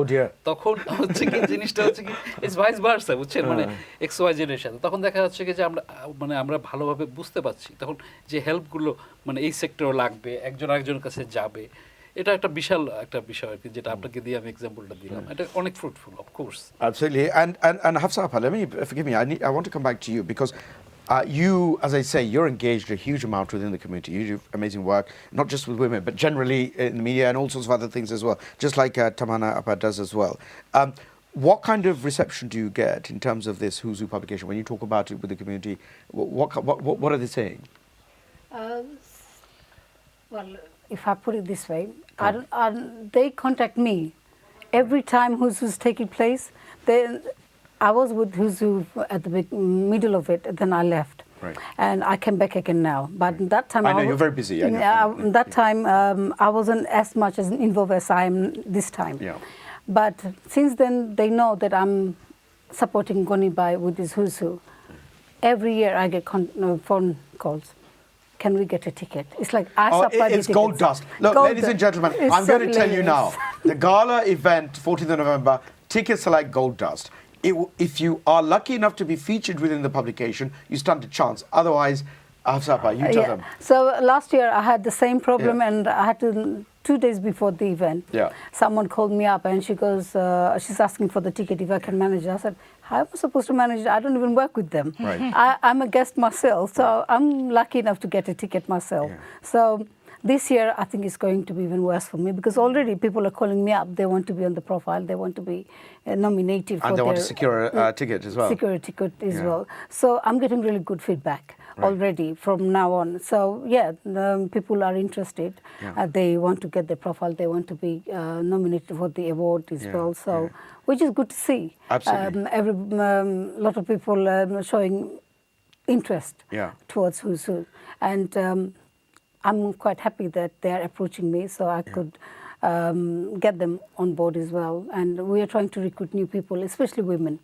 তখন হচ্ছে কি জিনিসটা হচ্ছে কি ইটস ভাইস ভার্সা বুঝছেন মানে XYZ এর সাথে তখন দেখা যাচ্ছে কি যে আমরা ভালোভাবে বুঝতে পারছি তখন যে হেল্পগুলো মানে এই সেক্টরে লাগবে একজন আরেকজনের কাছে যাবে এটা একটা বিশাল একটা বিষয় আর কি যেটা আপনাকে দিয়ে আমি এক্সাম্পলটা দিলাম এটা অনেক fruitful of course absolutely and Hafsa Appa, let me forgive me I want to come back to you because you, as I say, you're engaged a huge amount within the community. You do amazing work, not just with women, but generally in the media and all sorts of other things as well, just like Tamana Appa does as well. What kind of reception do you get in terms of this Who's Who publication? When you talk about it with the community, what are they saying? Well, if I put it this way, they contact me every time Who's taking place. I was with Who's Who at the middle of it, then I left. Right. And I came back again now. But that time I know you're very busy. I know. That time I wasn't as much as involved as I am this time. Yeah. But since then, they know that I'm supporting Gonibai with this Who's Who. Every year I get phone calls. Can we get a ticket? It's like I supply the it's tickets. gold dust. Look, ladies and gentlemen, I'm going to tell you now. The gala event, 14th of November, tickets are like gold dust. If you are lucky enough to be featured within the publication, you stand a chance. Otherwise, Hafsa, you tell them. So last year I had the same problem and I had to, 2 days before the event, someone called me up and she goes, she's asking for the ticket if I can manage it. I said, how am I supposed to manage it? I don't even work with them. Right. I'm a guest myself, so I'm lucky enough to get a ticket myself. So this year I think it's going to be even worse for me because already people are calling me up. They want to be on the profile. They want to be nominated for and they want to secure a ticket as well. Secure a ticket as well. So I'm getting really good feedback already from now on. So people are interested. They want to get their profile. They want to be nominated for the award as well. So which is good to see. Absolutely. Every lot of people showing interest towards Who's Who. And I'm quite happy that they are approaching me so I could get them on board as well. And we are trying to recruit new people, especially women.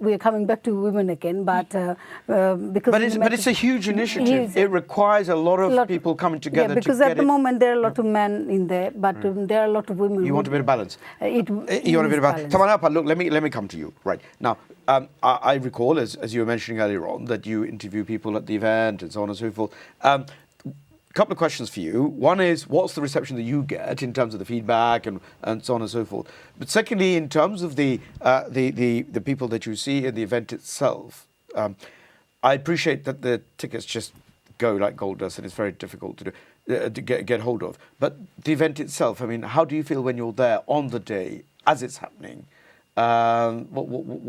We are coming back to women again, but because but it's a huge initiative. It requires a lot of people coming together. Yeah, because at the moment there are a lot of men in there, but there are a lot of women. You want a bit of balance. You want a bit of balance. Tamana, look, let me come to you. Right now, I recall as you were mentioning earlier on that you interview people at the event and so on and so forth. Couple of questions for you. One is, what's the reception that you get in terms of the feedback and so on and so forth? But secondly, in terms of the people that you see in the event itself, I appreciate that the tickets just go like gold dust and it's very difficult to get hold of. But the event itself, I mean, how do you feel when you're there on the day as it's happening?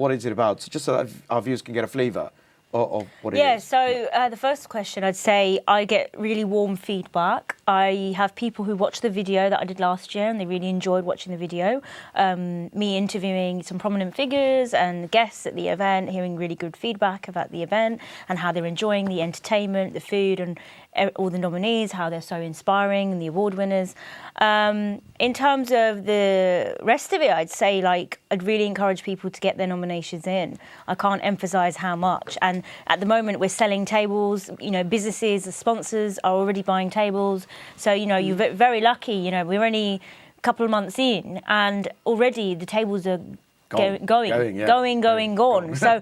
What is it about? So just so that our viewers can get a flavour of what it is. So the first question, I'd say I get really warm feedback. I have people who watch the video that I did last year and they really enjoyed watching the video. Me interviewing some prominent figures and guests at the event, hearing really good feedback about the event and how they're enjoying the entertainment, the food and all the nominees, how they're so inspiring and the award winners. In terms of the rest of it, I'd say I'd really encourage people to get their nominations in. I can't emphasise how much. And at the moment we're selling tables, businesses, the sponsors are already buying tables. So, you're very lucky, we're only a couple of months in and already the tables are gone. So,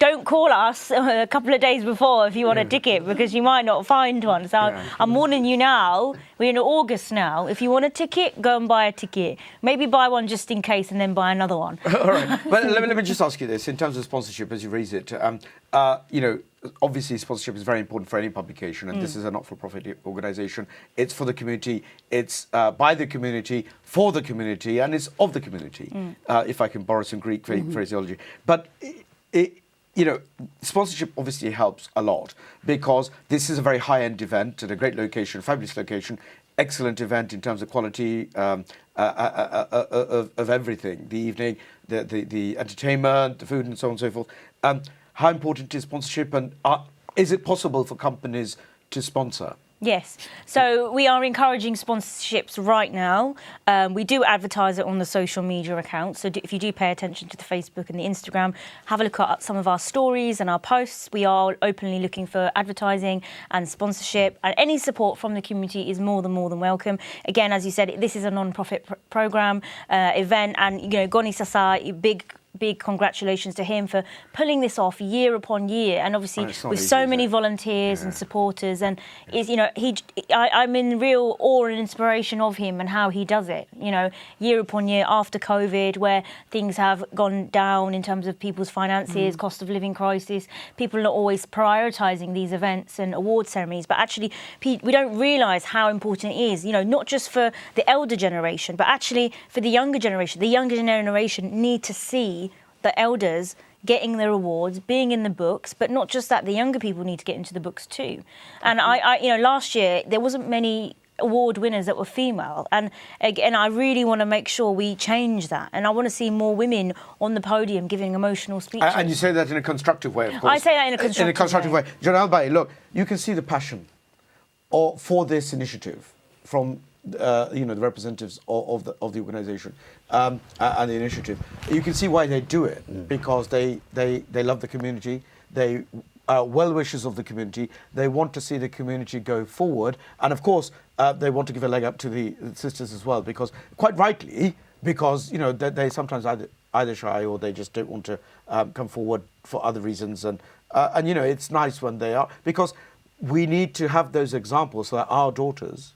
don't call us a couple of days before if you want a ticket because you might not find one. So I'm warning you now, we're in August now. If you want a ticket, go and buy a ticket. Maybe buy one just in case and then buy another one. All right. But let me just ask you this. In terms of sponsorship, as you raise it, obviously sponsorship is very important for any publication and this is a not-for-profit organisation. It's for the community, it's by the community, for the community and it's of the community, if I can borrow some Greek phraseology. But you know, sponsorship obviously helps a lot because this is a very high-end event at a great location, fabulous location, excellent event in terms of quality of everything, the evening, the entertainment, the food and so on and so forth. How important is sponsorship, and is it possible for companies to sponsor? Yes. So we are encouraging sponsorships right now. We do advertise it on the social media accounts. So if you do pay attention to the Facebook and the Instagram, have a look at some of our stories and our posts. We are openly looking for advertising and sponsorship, and any support from the community is more than welcome. Again, as you said, this is a non-profit program event, and you know, Goni Sasa, big congratulations to him for pulling this off year upon year, and obviously with so many volunteers and supporters, and I'm in real awe and inspiration of him and how he does it, you know, year upon year after COVID, where things have gone down in terms of people's finances, cost of living crisis. People are not always prioritising these events and award ceremonies, but actually we don't realise how important it is, you know, not just for the elder generation, but actually for the younger generation. The younger generation need to see the elders getting their awards, being in the books, but not just that, the younger people need to get into the books too. And I you know, last year there wasn't many award winners that were female, and again, I really want to make sure we change that, and I want to see more women on the podium giving emotional speeches. And you say that in a constructive way, of course. I say that in a constructive way. Janal Bhai, look, you can see the passion for this initiative from you know, the representatives of the organisation and the initiative. You can see why they do it, because they love the community. They are well-wishers of the community. They want to see the community go forward, and of course they want to give a leg up to the sisters as well, because quite rightly, because you know they sometimes either shy or they just don't want to come forward for other reasons, and you know, it's nice when they are, because we need to have those examples so that our daughters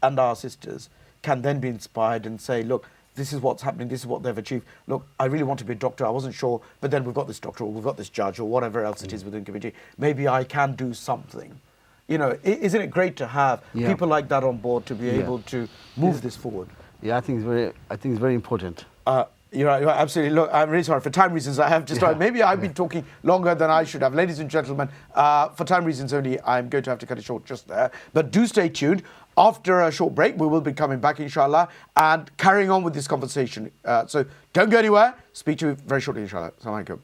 and our sisters can then be inspired and say, look, this is what's happening, this is what they've achieved. Look, I really want to be a doctor, I wasn't sure, but then we've got this doctor, or we've got this judge, or whatever else it is within the community. Maybe I can do something. You know, isn't it great to have people like that on board to be able to move this forward? Yeah, I think it's very important. You're right, absolutely. Look, I'm really sorry. For time reasons, I have to maybe I've been talking longer than I should have. Ladies and gentlemen, for time reasons only, I'm going to have to cut it short just there. But do stay tuned. After a short break, we will be coming back, inshallah, and carrying on with this conversation. So don't go anywhere. Speak to you very shortly, inshallah. Assalamu alaikum.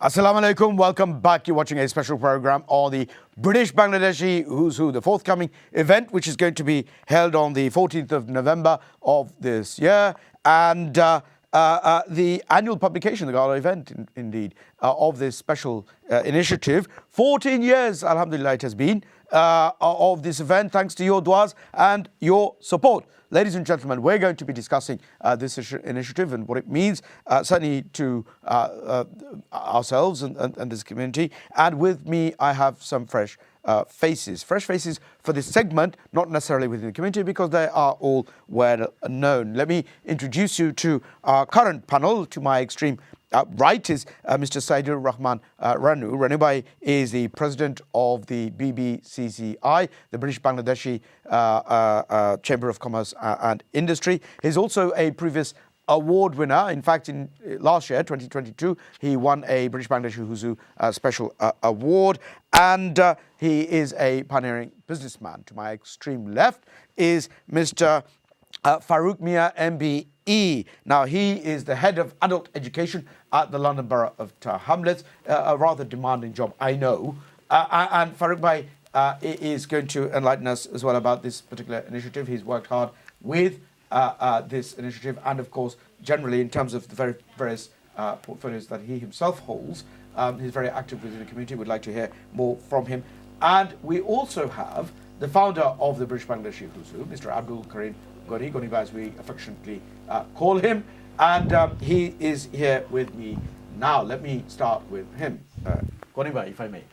Assalamu alaikum. Welcome back. You're watching a special program on the British Bangladeshi Who's Who, the forthcoming event, which is going to be held on the 14th of November of this year. And the annual publication, the gala event, indeed, of this special initiative. 14 years, alhamdulillah, it has been, of this event, thanks to your duas and your support. Ladies and gentlemen, we're going to be discussing this initiative and what it means, certainly to ourselves and this community. And with me, I have some fresh faces for this segment, not necessarily within the community, because they are all well known. Let me introduce you to our current panel. To my extreme right is Mr. Saidur Rahman Ranu. Ranu Bhai is the president of the BBCCI, the British Bangladeshi Chamber of Commerce and Industry. He's also a previous award winner. In fact, in last year, 2022, he won a British Bangladeshi Who's Who special award, and he is a pioneering businessman. To my extreme left is Mr. Farooq Mia MBE. Now, he is the head of adult education at the London Borough of Tower Hamlets, a rather demanding job, I know. And Farooq Bhai is going to enlighten us as well about this particular initiative. He's worked hard with this initiative, and of course, generally in terms of the various portfolios that he himself holds. He's very active within the community. We'd like to hear more from him. And we also have the founder of the British Bangladeshi Who's Who, Mr. Abdul Karim Goni Bhai, as we affectionately call him, and he is here with me now. Let me start with him. Goni Bhai, if I may.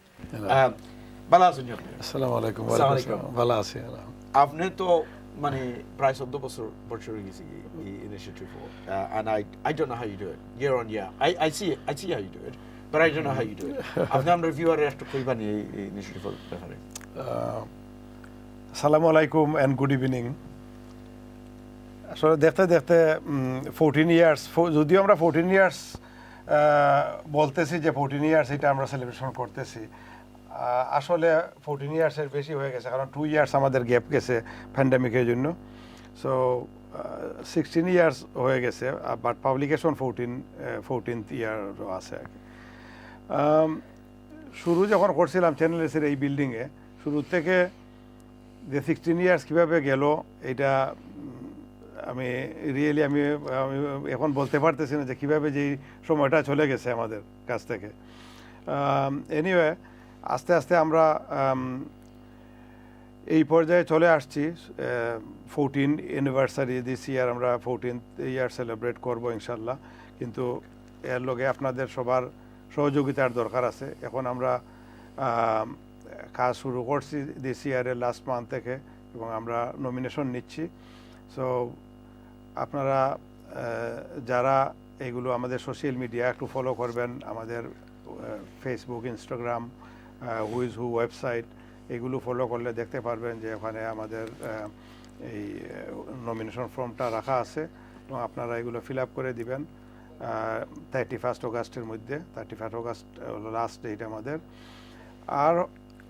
Bala aছেন আপনি? আসসালামু আলাইকুম। আসসালামু আলাইকুম। ভালো আছি। আপনি তো মানে প্রায় 14 বছর হয়ে গেছে এই initiative, and I don't know how you do it year on year. I see how you do it, but I don't know how you do it. আপনি আমরা ভিউয়ার একটু কইবান এই ইনিশিয়েটিভের ব্যাপারে। আসসালামু আলাইকুম and good evening. আসলে দেখতে 14 ইয়ার্স, যদিও আমরা 14 ইয়ার্স বলতেছি যে 14 ইয়ার্স এটা আমরা সেলিব্রেশন করতেছি, আসলে 14 ইয়ার্সের বেশি হয়ে গেছে, কারণ 2 ইয়ার্স আমাদের গ্যাপ গেছে প্যান্ডেমিকের জন্য। সো 16 ইয়ার্স হয়ে গেছে, বাট পাবলিকেশন 14th ইয়ারও আছে আর কি। শুরু যখন করছিলাম চ্যানেল এসের এই বিল্ডিংয়ে, শুরু থেকে যে 16 ইয়ার্স কীভাবে গেল এটা আমি রিয়েলি আমি এখন বলতে পারতেছি না যে কীভাবে যেই সময়টা চলে গেছে আমাদের কাছ থেকে। এনিওয়ে আস্তে আস্তে আমরা এই পর্যায়ে চলে আসছি। 14 অ্যানিভার্সারি দিস ইয়ার, আমরা 14th ইয়ার সেলিব্রেট করব ইনশাল্লাহ, কিন্তু এর লগে আপনাদের সবার সহযোগিতার দরকার আছে। এখন আমরা কাজ শুরু করছি দিস ইয়ারের লাস্ট মান্থ থেকে, এবং আমরা নমিনেশন নিচ্ছি। সো আপনারা যারা এগুলো আমাদের সোশ্যাল মিডিয়া একটু ফলো করবেন, আমাদের ফেসবুক, ইনস্টাগ্রাম, হুইজ হু ওয়েবসাইট, এগুলো ফলো করলে দেখতে পারবেন যে ওখানে আমাদের এই নমিনেশন ফর্মটা রাখা আছে, এবং আপনারা এগুলো ফিল আপ করে দিবেন 31 অগাস্টের মধ্যে। 31 অগাস্ট লাস্ট ডেট আমাদের। আর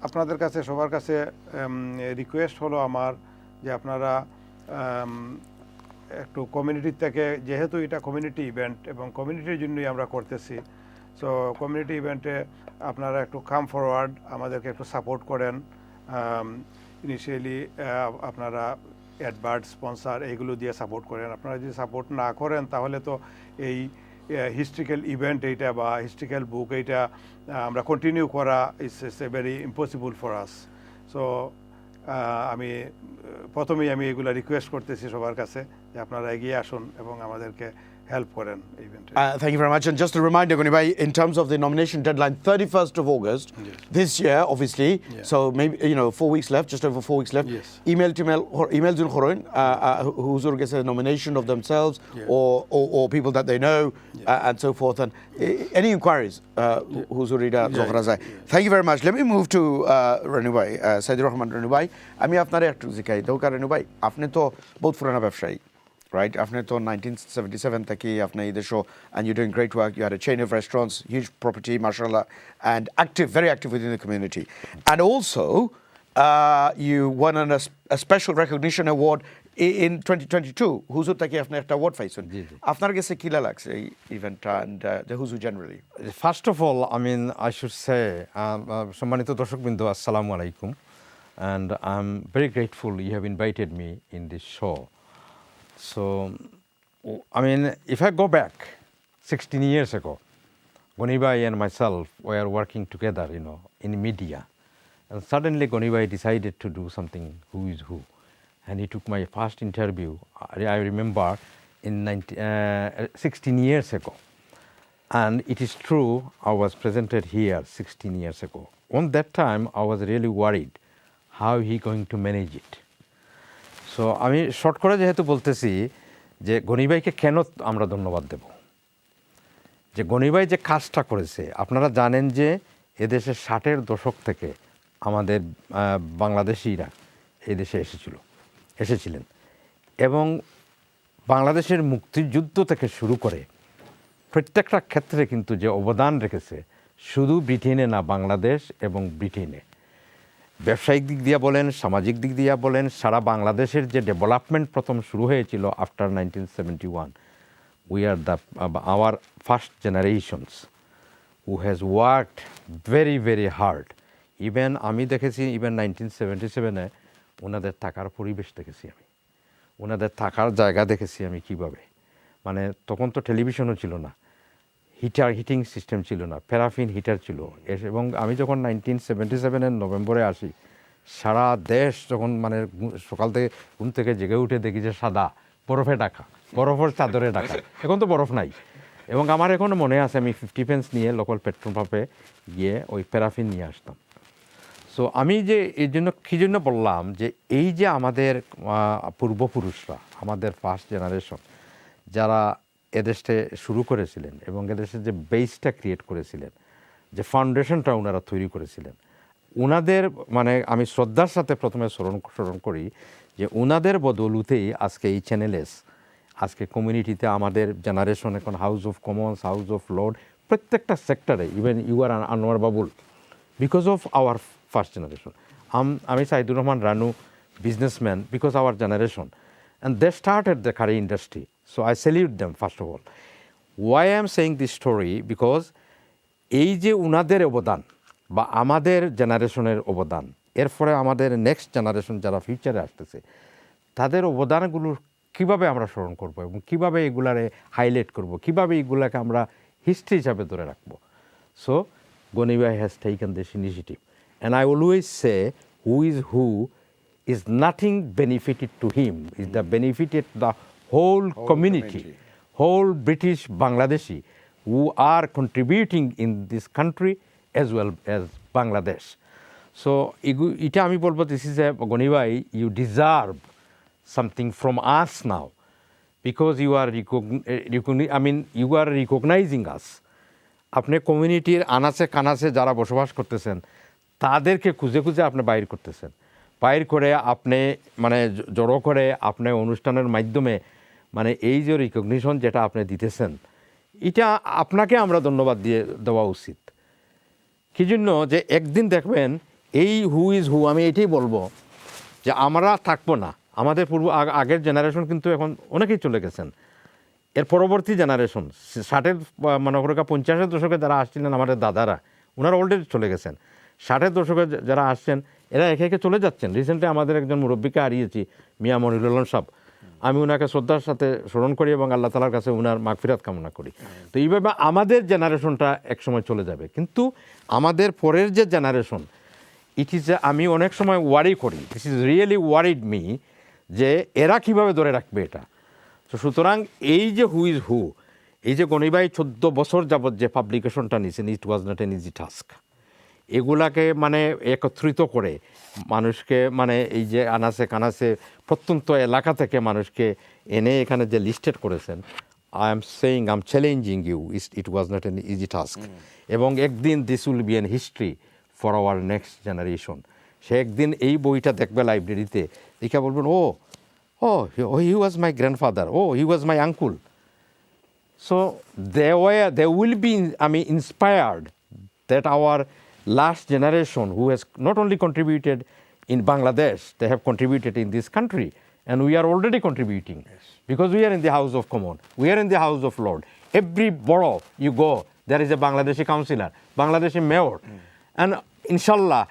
আপনাদের কাছে সবার কাছে রিকোয়েস্ট হলো আমার যে আপনারা একটু কমিউনিটির থেকে, যেহেতু এটা কমিউনিটি ইভেন্ট এবং কমিউনিটির জন্যই আমরা করতেছি, সো কমিউনিটি ইভেন্টে আপনারা একটু কাম ফরওয়ার্ড, আমাদেরকে একটু সাপোর্ট করেন। ইনিশিয়ালি আপনারা অ্যাডভার্ট, স্পন্সার এইগুলো দিয়ে সাপোর্ট করেন। আপনারা যদি সাপোর্ট না করেন তাহলে তো এই হিস্ট্রিক্যাল ইভেন্ট এইটা বা হিস্ট্রিক্যাল বুক এইটা আমরা কন্টিনিউ করা it's a very impossible for us. So আমি প্রথমেই আমি এগুলো রিকোয়েস্ট করতেছি সবার কাছে যে আপনারা এগিয়ে আসুন এবং আমাদেরকে হেল্প করেন ইভেন্টে। Thank you very much. And just a reminder, Gonibhai, in terms of the nomination deadline, 31st of August this year, obviously. So maybe 4 weeks left, just over 4 weeks left. Yes. Email Zul Khoroin, who's gets a nomination of themselves or people that they know and so forth. And any inquiries, who's Rida Zohrazai. Thank you very much. Let me move to Renubhai, Saidur Rahman Renubhai. আমি আপনারে একটু জিজ্ঞাসা দৌকা রেনুভাই, আপনি তো বহুত পুরানা ব্যবসায়ী, right? আপনি তো 1977 থেকে আপনি এই দেশে, and you're doing great work. You had a chain of restaurants, huge property, mashallah, and very active within the community. And also, you won a special recognition award in 2022. হুজুর থেকে আপনি একটা অ্যাওয়ার্ড পাইছেন। আপনার কাছে কি লাগছে এই ইভেন্টটা and the হুজুর generally? First of all, I mean, I should say, সম্মানিত দর্শকবৃন্দ, আসসালামু আলাইকুম, and I'm very grateful you have invited me in this show. So, I mean, if I go back 16 years ago, Gonibhai and myself were working together, in media. And suddenly Gonibhai decided to do something who is who. And he took my first interview, I remember, in 16 years ago. And it is true, I was presented here 16 years ago. On that time, I was really worried how he going to manage it. So আমি short করে যেহেতু বলতেছি যে গনিভাইকে কেন আমরা ধন্যবাদ দেব, যে গনিভাই যে কাজটা করেছে, আপনারা জানেন যে এদেশে 60-এর দশক থেকে আমাদের বাংলাদেশিরা এদেশে এসেছিলেন, এবং বাংলাদেশের মুক্তিযুদ্ধ থেকে শুরু করে প্রত্যেকটা ক্ষেত্রে কিন্তু যে অবদান রেখেছে, শুধু ব্রিটেনে না, বাংলাদেশ এবং ব্রিটেনে ব্যবসায়িক দিক দিয়ে বলেন, সামাজিক দিক দিয়ে বলেন, সারা বাংলাদেশের যে ডেভেলপমেন্ট প্রথম শুরু হয়েছিল after 1971, we are our first generations who has worked very very hard. Even আমি দেখেছি, ইভেন 1977-এ ওনাদের থাকার পরিবেশ দেখেছি, আমি ওনাদের থাকার জায়গা দেখেছি আমি কীভাবে, মানে তখন তো টেলিভিশনও ছিল না, হিটিং সিস্টেম ছিল না, প্যারাফিন হিটার ছিল। এবং আমি যখন 1977-এর নভেম্বরে আসি, সারা দেশ যখন মানে সকাল থেকে ঘুম থেকে জেগে উঠে দেখি যে সাদা বরফে ঢাকা, বরফের চাদরে ঢাকা, এখন তো বরফ নাই। এবং আমার এখনও মনে আছে আমি 50 pence নিয়ে লোকাল পেট্রোল পাম্পে গিয়ে ওই প্যারাফিন নিয়ে আসতাম। সো আমি যে এই জন্য কী জন্য বললাম যে এই যে আমাদের পূর্বপুরুষরা, আমাদের ফার্স্ট জেনারেশন যারা এদেশে শুরু করেছিলেন এবং এদেশের যে বেসটা ক্রিয়েট করেছিলেন, যে ফাউন্ডেশনটা ওনারা তৈরি করেছিলেন, ওনাদের মানে আমি শ্রদ্ধার সাথে প্রথমে স্মরণ করি যে ওনাদের বদৌলতেই আজকে এই চ্যানেলেস, আজকে কমিউনিটিতে আমাদের জেনারেশন এখন House of Commons, House of Lord প্রত্যেকটা সেক্টরে, even you are Anwar Babul, because of our first generation. আমি Saidur Rahman Ranu, businessmen, because our generation, and they started the curry industry. So I salute them first of all. Why I am saying this story, because এই যে উনাদের অবদান বা আমাদের জেনারেশনের অবদান, এরপরে আমাদের নেক্সট জেনারেশন যারা ফিউচারে আসতেছে তাদের অবদানগুলো কিভাবে আমরা স্মরণ করব এবং কিভাবে এগুলারে হাইলাইট করব, কিভাবে এগুলাকে আমরা হিস্ট্রি হিসাবে ধরে রাখবো। সো গনি ভাই has taken this initiative, and I always say who is nothing benefited to him, is the benefited the whole community, whole British Bangladeshi who are contributing in this country as well as Bangladesh. So এটা আমি বলবো, this is a Gani ভাই, you deserve something from us now, because you are you are recognizing us. আপনি কমিউনিটির আনাচে কানাচে যারা বসবাস করতেছেন তাদেরকে খুঁজে খুঁজে আপনি বাইর করতেছেন, বাইর করে আপনি মানে জড়ো করে আপনি অনুষ্ঠানের মাধ্যমে মানে এই যে রিকগনিশন যেটা আপনি দিতেছেন, এটা আপনাকে আমরা ধন্যবাদ দেওয়া উচিত। কি জন্য যে একদিন দেখবেন এই হু ইজ হু, আমি এটাই বলবো যে আমরা থাকবো না, আমাদের আগের জেনারেশন কিন্তু এখন অনেকেই চলে গেছেন, এর পরবর্তী জেনারেশন 60-এর মনে করো 50-এর দশকে যারা আসছিলেন আমাদের দাদারা, ওনারা অলরেডি চলে গেছেন। 60-এর দশকে যারা আসছেন এরা একে একে চলে যাচ্ছেন। রিসেন্টলি আমাদের একজন মুরব্বীকে হারিয়েছি, মিয়া মনিরুল সাহেব। আমি ওনাকে শ্রদ্ধার সাথে স্মরণ করি এবং আল্লাহ তাআলার কাছে ওনার মাগফিরাত কামনা করি। তো এইভাবে আমাদের জেনারেশনটা একসময় চলে যাবে, কিন্তু আমাদের পরের যে জেনারেশন, ইট ইজ, আমি অনেক সময় ওয়ারি করি, this is really worried me, যে এরা কীভাবে ধরে রাখবে এটা। তো সুতরাং এই যে হু ইজ হু, এই যে গনি ভাই 14 বছর যাবৎ যে পাবলিকেশনটা নিয়েছেন, it was not an easy task. এগুলাকে মানে একত্রিত করে মানুষকে মানে এই যে আনাচে কানাচে প্রত্যন্ত এলাকা থেকে মানুষকে এনে এখানে যে লিস্টেড করেছেন, I am saying, I am challenging you, it was not an easy task. এবং একদিন this will be an history for our next generation. সে একদিন এই বইটা দেখবে লাইব্রেরিতে, দেখে বলবেন, oh he was my grandfather, he was my uncle. So they will be, inspired that our last generation who has not only contributed in Bangladesh, they have contributed in this country, and we are already contributing, because we are in the House of Commons, we are in the House of Lords. Every borough you go, there is a Bangladeshi councillor, Bangladeshi mayor, and inshallah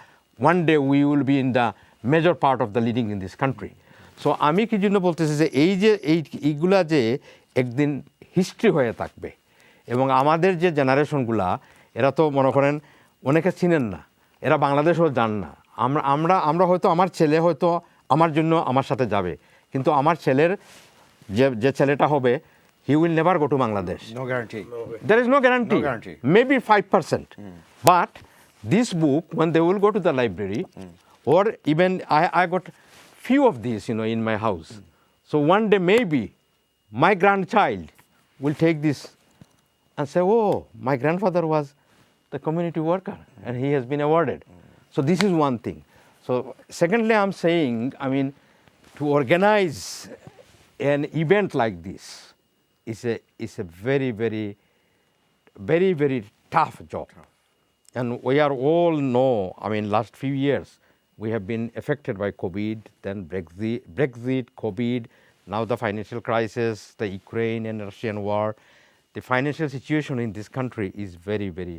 one day we will be in the major part of the leading in this country. So আমি কি জন্য বলতেছি যে এই যে এইগুলা যে একদিন হিস্ট্রি হয়ে থাকবে, এবং আমাদের যে জেনারেশনগুলা এরা তো মনে করেন অনেকে চিনেন না, এরা বাংলাদেশও যান না। আমরা হয়তো, আমার ছেলে হয়তো আমার জন্য আমার সাথে যাবে, কিন্তু আমার ছেলের যে ছেলেটা হবে, he will never go to Bangladesh. No guarantee. There is no guarantee. No guarantee. Maybe 5%. But this book, when they will go to the library, or even I got few of these, in my house. So one day maybe my grandchild will take this and say, my grandfather was the community worker and he has been awarded. So this is one thing. So secondly, I'm saying, to organize an event like this is a very, very, very, very tough job. And we are all know, last few years, we have been affected by COVID, then Brexit, COVID, now the financial crisis, the Ukraine and Russian war. The financial situation in this country is very, very,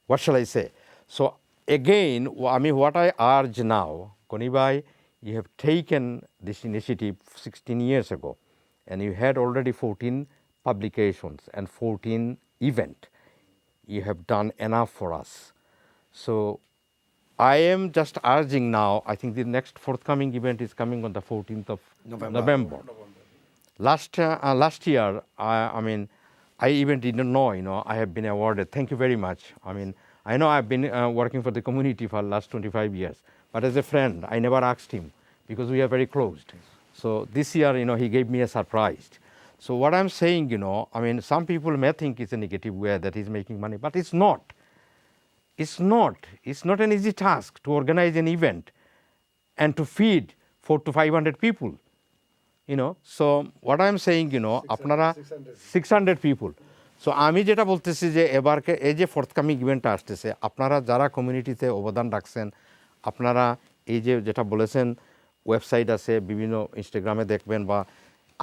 what shall I say? So again, what I urge now, Goni bhai, you have taken this initiative 16 years ago, and you had already 14 publications and 14 events. You have done enough for us. So I am just urging now, I think the next forthcoming event is coming on the 14th of November. Last year, I even didn't know, I have been awarded. Thank you very much. I know I've been working for the community for the last 25 years, but as a friend, I never asked him because we are very close. So this year, he gave me a surprise. So what I'm saying, some people may think it's a negative way that he's making money, but it's not. It's not an easy task to organize an event and to feed 400 to 500 people. so what I'm saying, আপনারা 600 people. So আমি যেটা বলতেছি যে এবারকে এই যে forthcoming ইভেন্টটা আসতেছে, আপনারা যারা কমিউনিটিতে অবদান রাখছেন, আপনারা এই যে যেটা বলেছেন ওয়েবসাইট আছে, বিভিন্ন ইনস্টাগ্রামে দেখবেন বা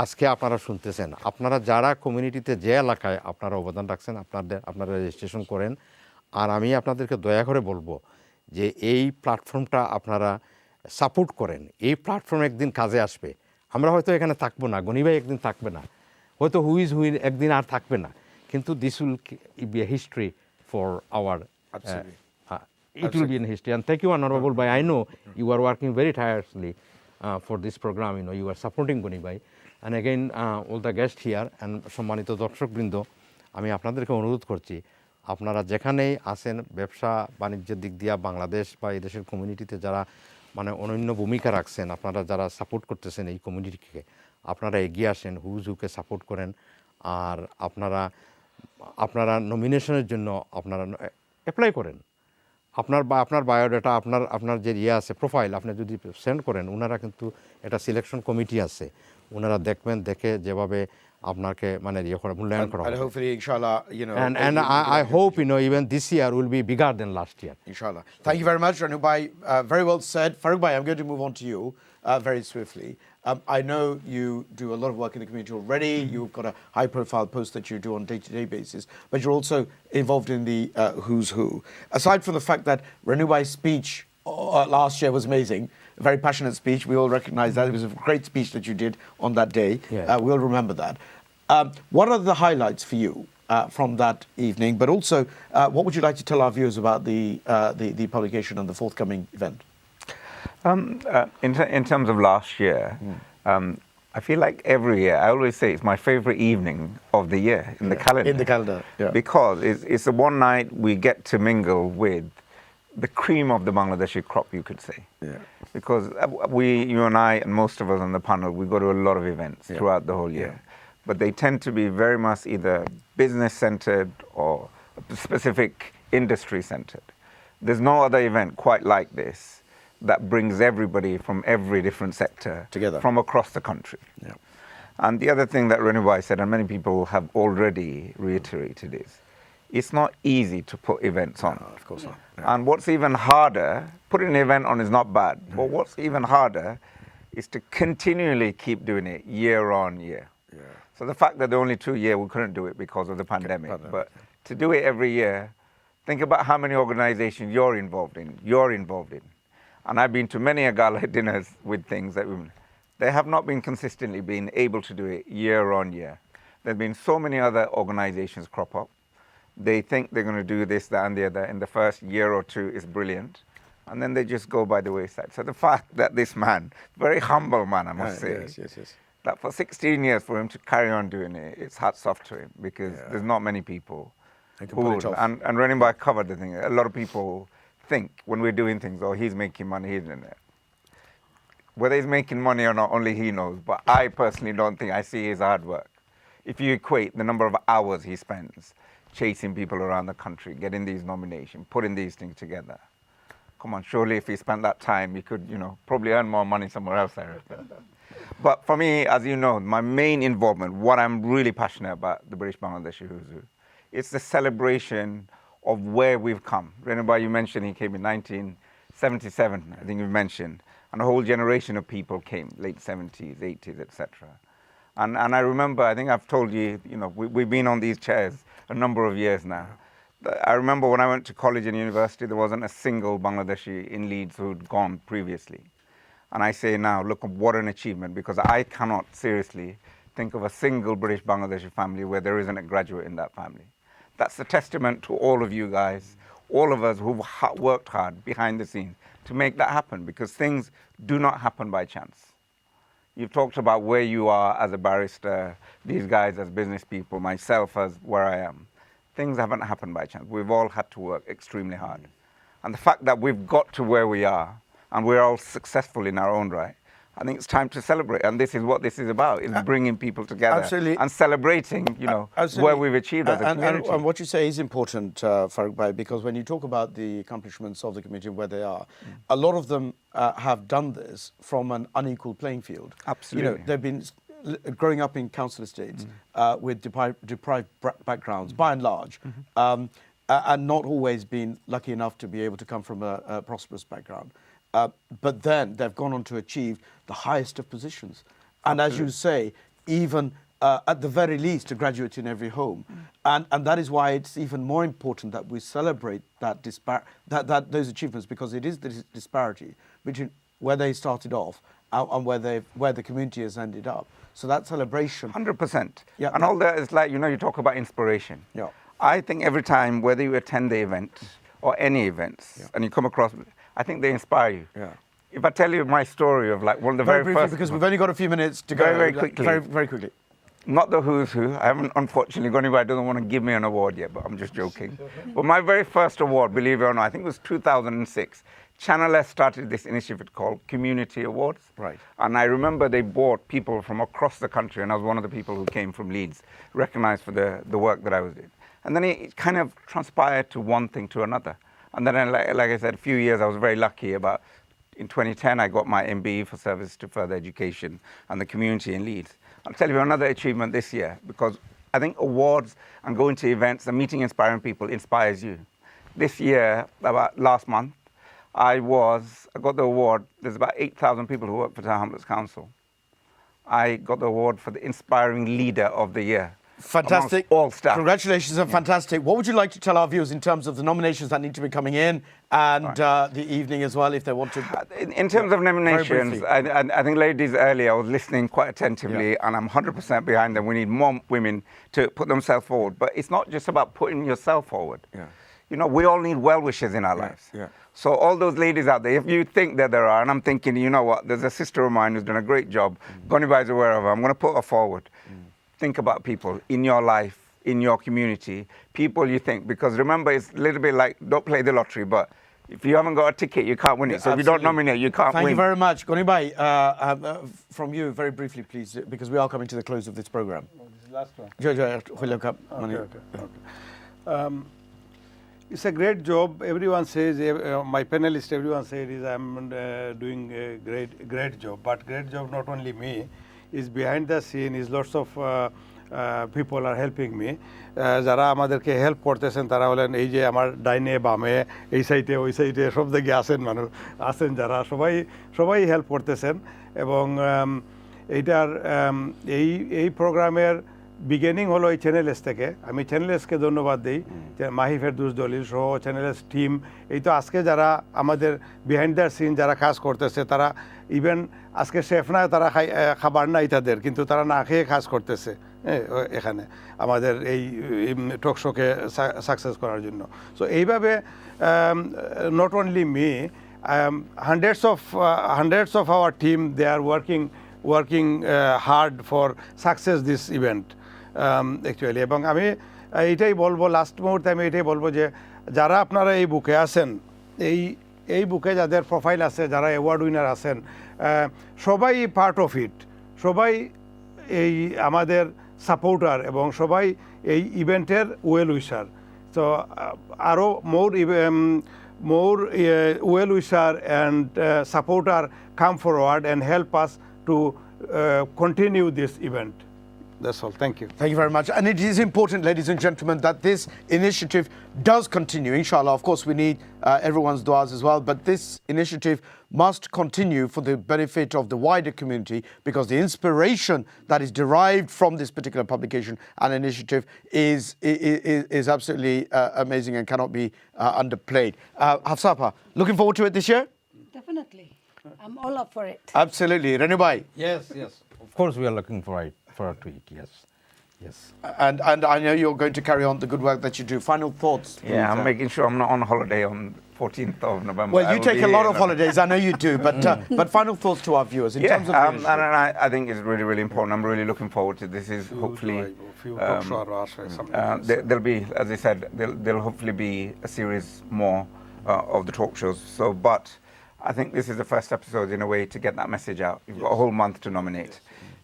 আজকে আপনারা শুনতেছেন, আপনারা যারা কমিউনিটিতে যে এলাকায় আপনারা অবদান রাখছেন আপনারা রেজিস্ট্রেশন করেন। আর আমি আপনাদেরকে দয়া করে বলবো যে এই প্ল্যাটফর্মটা আপনারা সাপোর্ট করেন। এই প্ল্যাটফর্ম একদিন কাজে আসবে। আমরা হয়তো এখানে থাকবো না, গনি ভাই একদিন থাকবে না, হয়তো হুইজ একদিন আর থাকবে না, কিন্তু this will B a history for hour it will be in history. And thank you, Honorable Bhai. I know you are working very tirelessly for this program. You are supporting Goni Bhai. And again, all the guests here and সম্মানিত দর্শকবৃন্দ, আমি আপনাদেরকে অনুরোধ করছি, আপনারা যেখানেই আসেন, ব্যবসা বাণিজ্যের দিক দিয়ে বাংলাদেশ বা এই দেশের কমিউনিটিতে যারা মানে অনন্য ভূমিকা রাখছেন, আপনারা যারা সাপোর্ট করতেছেন এই কমিউনিটিকে, আপনারা এগিয়ে আসেন, হুকে সাপোর্ট করেন। আর আপনারা নমিনেশনের জন্য আপনারা অ্যাপ্লাই করেন। আপনার বায়োডাটা, আপনার যে আছে প্রোফাইল আপনি যদি সেন্ড করেন, ওনারা কিন্তু একটা সিলেকশন কমিটি আছে, ওনারা দেখবেন, দেখে যেভাবে আপনাকে মানে মূল্যায়ন করা হবে। And hopefully, inshallah, and I hope even this year will be bigger than last year. Inshallah. Thank you very much, Ranu Bhai. Very well said. Farooq Bhai, I'm going to move on to you very swiftly. I know you do a lot of work in the community already. You've got a high-profile post that you do on a day-to-day basis, but you're also involved in the who's who. Aside from the fact that Ranu Bhai's speech last year was amazing, a very passionate speech, we all recognize that. It was a great speech that you did on that day. Yeah. We'll remember that. What are the highlights for you from that evening? But also, what would you like to tell our viewers about the publication and the forthcoming event? In terms of last year, I feel like every year, I always say it's my favorite evening of the year in the calendar. In the calendar, yeah. Because it's the one night we get to mingle with the cream of the Bangladeshi crop, you could say. Yeah. Because you and I, and most of us on the panel, we go to a lot of events throughout the whole year. But they tend to be very much either business-centered or specific industry-centered. There's no other event quite like this that brings everybody from every different sector together from across the country. Yeah. And the other thing that Renubai said, and many people have already reiterated, is it's not easy to put events on. No, of course not. Yeah. And what's even harder, putting an event on is not bad, but what's even harder is to continually keep doing it year on year. Yeah. So the fact that the only 2 years we couldn't do it because of the pandemic, but to do it every year, think about how many organizations you're involved in. And I've been to many gala dinners with things that they have not been consistently been able to do it year on year. There've been so many other organizations crop up. They think they're going to do this, that, and the other. In the first year or two is brilliant, and then they just go by the wayside. So the fact that this man, very humble man, I must say, Yes. that for 16 years for him to carry on doing it, it's hats off to him, because there's not many people who would. And Renimbai covered the thing. A lot of people think when we're doing things, oh, he's making money, he's in it. Whether he's making money or not, only he knows. But I personally don't think I see his hard work. If you equate the number of hours he spends chasing people around the country, getting these nominations, putting these things together, come on, surely if he spent that time, he could, probably earn more money somewhere else, I reckon. But for me, as you know, my main involvement, what I'm really passionate about, the British Bangladeshi Who's Who, it's the celebration of where we've come. Renubai, you mentioned he came in 1977, I think you mentioned, and a whole generation of people came, late 70s, 80s, etc. And I remember, I think I've told you, we've been on these chairs a number of years now. I remember when I went to college and university, there wasn't a single Bangladeshi in Leeds who'd gone previously. And I say now, look, what an achievement, because I cannot seriously think of a single British Bangladeshi family where there isn't a graduate in that family. That's a testament to all of you guys, all of us who've worked hard behind the scenes to make that happen, because things do not happen by chance. You've talked about where you are as a barrister, these guys as business people, myself as where I am. Things haven't happened by chance. We've all had to work extremely hard. And the fact that we've got to where we are, and we're all successful in our own right, I think it's time to celebrate, and this is what this is about: is bringing people together Absolutely. and celebrating, you know, where we've achieved as a community. And what you say is important, Farooq Bhai, because when you talk about the accomplishments of the community and where they are, a lot of them have done this from an unequal playing field. Absolutely. You know, they've been growing up in council estates with deprived backgrounds, by and large, and not always been lucky enough to be able to come from a prosperous background. But then they've gone on to achieve the highest of positions. And as you say, even at the very least, a graduate in every home. And that is why it's even more important that we celebrate those achievements, because it is the disparity between where they started off and where the community has ended up. So that celebration. 100%. Yeah. And all that is like, you know, you talk about inspiration. Yeah. I think every time, whether you attend the event or any events, and you come across, I think they inspire you. Yeah. If I tell you my story of like one of the very briefly, first, because we've only got a few minutes to go. Very quickly. Very quickly. Not the who's who. I haven't, unfortunately, got anybody doesn't want to give me an award yet, but I'm just joking. But my very first award, believe it or not, I think it was 2006. Channel S started this initiative called Community Awards. Right. And I remember they brought people from across the country, and I was one of the people who came from Leeds, recognized for the work that I was doing. And then it kind of transpired to one thing to another. And then, like I said, a few years, I was very lucky about, in 2010, I got my MBE for Service to Further Education and the community in Leeds. I'll tell you another achievement this year, because I think awards and going to events and meeting inspiring people inspires you. This year, about last month, I got the award. There's about 8,000 people who work for Tower Hamlets Council. I got the award for the Inspiring Leader of the Year. Fantastic. All staff. Congratulations and fantastic. What would you like to tell our viewers in terms of the nominations that need to be coming in and the evening as well, if they want to? In terms of nominations, I think ladies earlier, I was listening quite attentively, and I'm 100% behind them. We need more women to put themselves forward. But it's not just about putting yourself forward. Yeah. You know, we all need well-wishers in our lives. Yeah. So all those ladies out there, if you think that there are, and I'm thinking, you know what, there's a sister of mine who's done a great job, Gonibai is aware of her, I'm going to put her forward. Think about people in your life, in your community, people you think, because remember, it's a little bit like, don't play the lottery, but if you haven't got a ticket, you can't win it. So if you don't nominate, you can't win. Thank you very much. Gonibai, from you, very briefly, please, because we are coming to the close of this program. This is the last one. It's a great job. Everyone says, my panelists, everyone says I'm doing a great job. But great job, not only me, is behind the scene, is lots of people are helping me. যারা আমাদেরকে help করতেছেন তারা হলেন এই যে আমার ডাইনে বামে এই সাইডে ওই সাইডে সব দিকে আছেন মানুষ আছেন যারা সবাই হেল্প করতেছেন এবং এইটার এই প্রোগ্রামের বিগিনিং হলো এই চ্যানেল এস থেকে। আমি চ্যানেল এসকে ধন্যবাদ দিই, মাহি ফেরদৌস দলিল সহ চ্যানেল এস টিম। এই তো আজকে যারা আমাদের বিহাইন্ড দ্য সিন যারা কাজ করতেছে, তারা ইভেন আজকে শেফ না, তারা খাবার নাই তাদের, কিন্তু তারা না খেয়ে কাজ করতেছে এখানে আমাদের এই টক শোকে সাকসেস করার জন্য। সো এইভাবে not only me, hundreds of our team, they are working hard for success this event actually. এবং আমি এইটাই বলবো, লাস্ট মুহূর্তে আমি এটাই বলবো যে যারা আপনারা এই বুকে আছেন, এই বুকে যাদের প্রোফাইল আছে, যারা অ্যাওয়ার্ড উইনার আছেন, সবাই পার্ট অফ ইট, সবাই এই আমাদের সাপোর্টার এবং সবাই এই ইভেন্টের ওয়েল উইশার। তো আরও more well wisher and supporter come forward and help us to continue this event. That's all. Thank you. Thank you very much. And it is important, ladies and gentlemen, that this initiative does continue, inshallah. Of course, we need everyone's du'as as well, but this initiative must continue for the benefit of the wider community, because the inspiration that is derived from this particular publication and initiative is absolutely amazing and cannot be underplayed. Hafsapa, looking forward to it this year? Definitely. I'm all up for it. Absolutely. Renubai? Yes. Of course, we are looking forward to it, yes. And I know you're going to carry on the good work that you do. Final thoughts? Yeah, I'm making sure I'm not on holiday on 14th of November. Well, you take a lot of holidays, I know you do, but final thoughts to our viewers in terms of I think it's really, really important. I'm really looking forward to this. Is hopefully there'll be, as I said, there'll hopefully be a series more of the talk shows. So, but I think this is the first episode in a way to get that message out. You've got a whole month to nominate.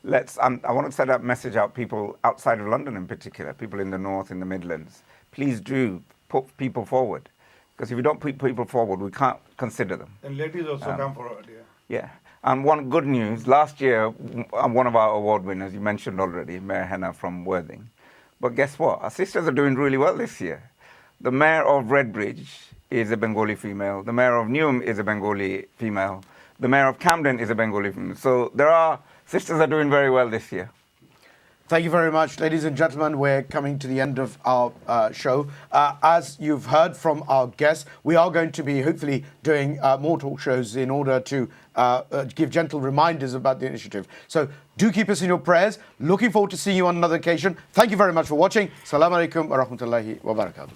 I want to set that message out, people outside of London in particular, people in the north, in the Midlands. Please do put people forward. Because if you don't put people forward, we can't consider them. And ladies also come forward, Yeah. And one good news, last year, one of our award winners, you mentioned already, Mayor Henna from Worthing. But guess what? Our sisters are doing really well this year. The Mayor of Redbridge is a Bengali female. The Mayor of Newham is a Bengali female. The Mayor of Camden is a Bengali female. So sisters are doing very well this year. Thank you very much, ladies and gentlemen. We're coming to the end of our show. As you've heard from our guests, we are going to be hopefully doing more talk shows in order to give gentle reminders about the initiative. So do keep us in your prayers. Looking forward to seeing you on another occasion. Thank you very much for watching. Assalamu alaikum wa rahmatullahi wa barakatuh.